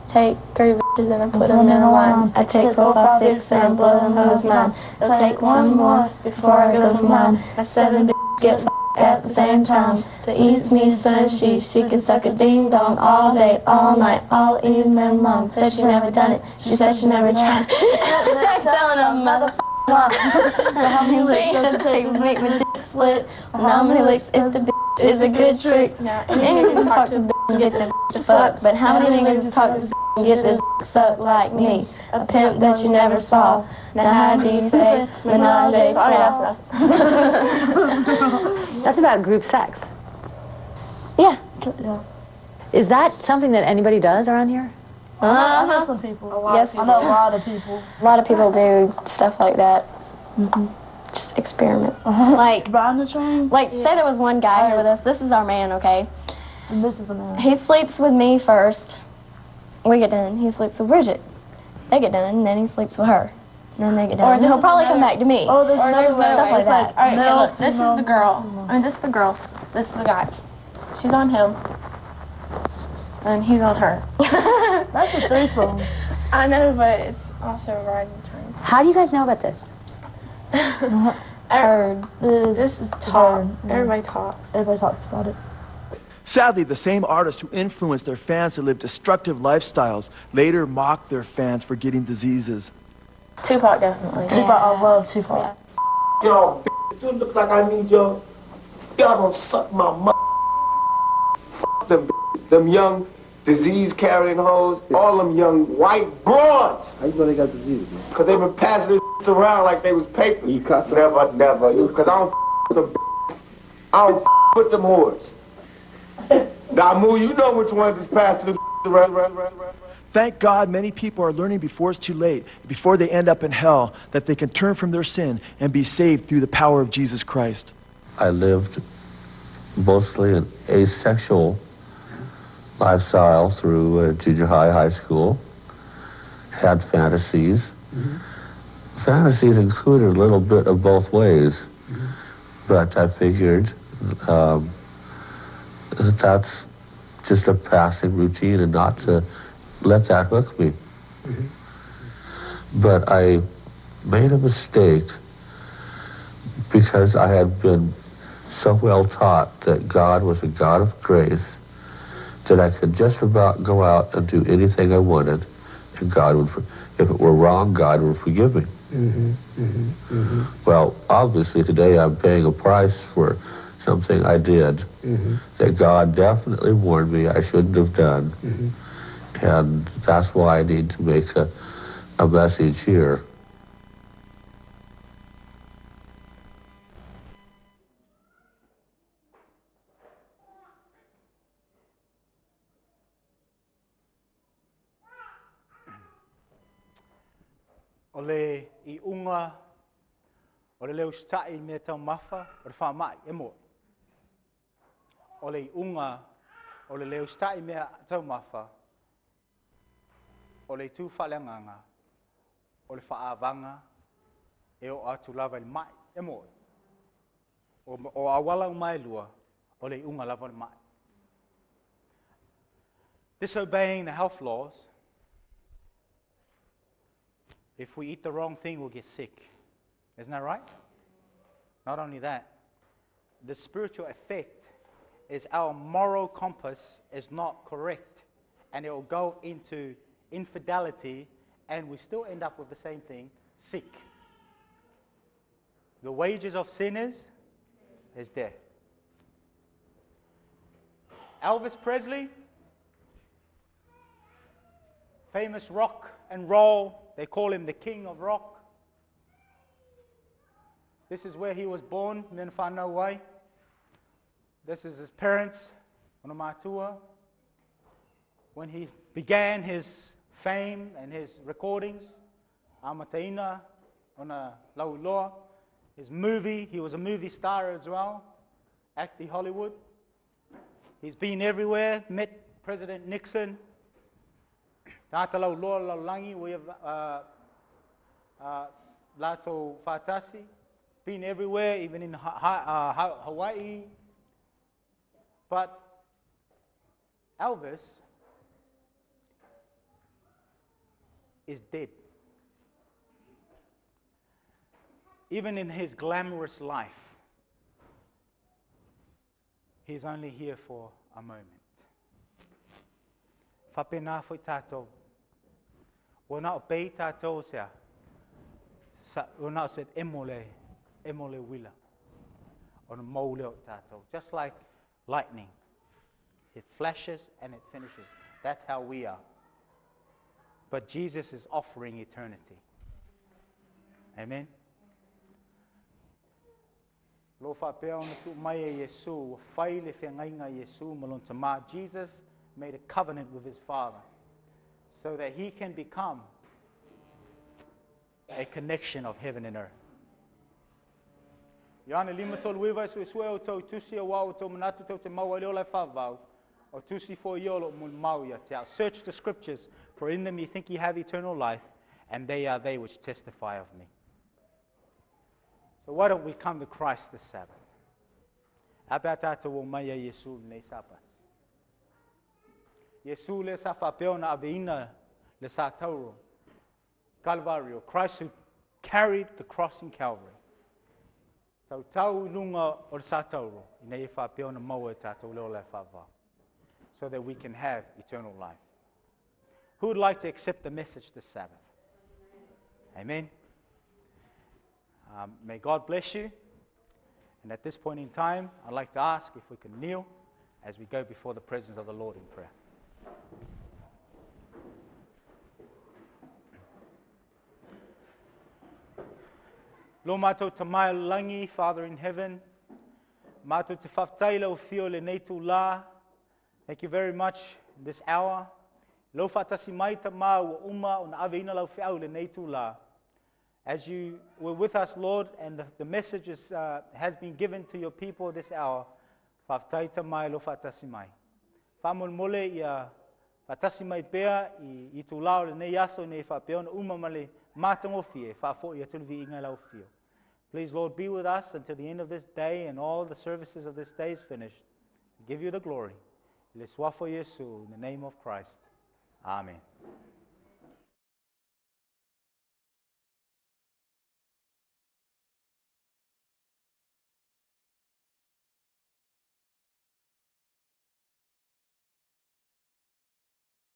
take 3 bitches and I put them in a line. I take 4, 5, 6 and I blow them who's mine. They'll take one more before I go to mine. My 7 bitches get at the same time. So eats me son, she can suck a ding dong all day, all night, all evening long. Said she never done it, she said she never tried. I'm telling a motherfucker how many licks does it take to make my dick split? How many licks if the bitch is a good trick. Now, any nigga can talk to the and get the to fuck, but how many niggas talk to the and get the sucked like me? A pimp that you never saw. Now how do you say menage a trois? That's about group sex. Yeah. Is that something that anybody does around here? I know some people. Yes. I know a lot of people. A lot of people do stuff like that. Just experiment. Like, Riding the train? like say there was one guy here with us. This is our man, okay? And this is a man. He sleeps with me first. We get done. He sleeps with Bridget. They get done, and then he sleeps with her. And then they get done. And he'll probably come back to me. Oh, there's another way. Stuff like It's that. like male, Look, this is female, the girl. female. I mean, this is the girl. This is the guy. She's on him. And he's on her. That's a threesome. I know, but it's also riding the train. How do you guys know about this? I heard. This is talk. Yeah. Everybody talks. Everybody talks about it. Sadly, the same artists who influenced their fans to live destructive lifestyles later mocked their fans for getting diseases. Tupac definitely. Tupac, I love Tupac. Y'all, do it look like I need y'all? Y'all don't suck my mother. Them young disease-carrying hoes, all them young white broads. How you know they got disease, man? Cause they been passing this around like they was papers. You cuss them? Never. Cause I don't with them. I don't with them whores. Damu, you know which ones is passing the around. Thank God many people are learning before it's too late, before they end up in hell, that they can turn from their sin and be saved through the power of Jesus Christ. I lived mostly an asexual lifestyle through junior high school, had fantasies. Fantasies included a little bit of both ways, but I figured that's just a passing routine and not to let that hook me. But I made a mistake because I had been so well taught that God was a God of grace that I could just about go out and do anything I wanted, and God would, if it were wrong, God would forgive me. Well, obviously today I'm paying a price for something I did that God definitely warned me I shouldn't have done, and that's why I need to make a message here. Ole I unga, ole leo stai me tau mafa, ole whamai, e mo. Ole I unga, ole leo stai me tau mafa, ole tu whalenganga, ole whaavanga, e o atu lava I mai, e mo. O awala mai lua, ole I unga lava I mai. Disobeying the health laws. If we eat the wrong thing, we'll get sick. Isn't that right? Not only that, the spiritual effect is our moral compass is not correct, and it will go into infidelity, and we still end up with the same thing, sick. The wages of sin is death. Elvis Presley, famous rock and roll. They call him the king of rock. This is where he was born, Menwhanau Wai. This is his parents, Onamatua. When he began his fame and his recordings, Amataina, Ona Lauloa, his movie, he was a movie star as well, acting Hollywood. He's been everywhere, met President Nixon. Tāta lau loa lau langi, we have Lato Fatasi. It's been everywhere, even in Hawaii. But Elvis is dead. Even in his glamorous life, he's only here for a moment. Whapena fwoi tātou. Wana o pei tātou sea. Wana o set emole wila. On a maule o tātou. Just like lightning. It flashes and it finishes. That's how we are. But Jesus is offering eternity. Amen. Lo whapea ona tu mai e Yesu, whai le whengainga Yesu malonta ma. Jesus made a covenant with his Father so that he can become a connection of heaven and earth. Iana lima tolu wewa sue o tau tusi o wau tau manatu tau te mau aleo lai whavau o tusi fo iolo mun mau ia te au. Search the scriptures, for in them you think you have eternal life, and they are they which testify of me. So why don't we come to Christ this Sabbath? Apa tata wo maya Yesu nei Sabbath. Yesu le sa whapeona aveina le sa tauro. Calvario, Christ who carried the cross in Calvary. Tau tau lunga o le sa tauro, I nei whapeona maua tata leo le whava. So that we can have eternal life. Who would like to accept the message this Sabbath? Amen. May God bless you. And at this point in time, I'd like to ask if we can kneel as we go before the presence of the Lord in prayer. Lo mātou tamai langi, Father in heaven. Mātou te whaftaila o whio le nei tū la. Thank you very much in this hour. Lo whatasi mai ta mā ua uma o na aveina lau whiau le nei tū la. As you were with us, Lord, and the message has been given to your people this hour, whaftaita mai lo whatasi mai. Whamol mole ia whatasi mai pēr I tū lao le nei aso nei whapeona uma male mātangofie, whafo ia tuluvi ingai lau whio. Please, Lord, be with us until the end of this day and all the services of this day is finished. We give you the glory. Le swafo Yesu, in the name of Christ. Amen.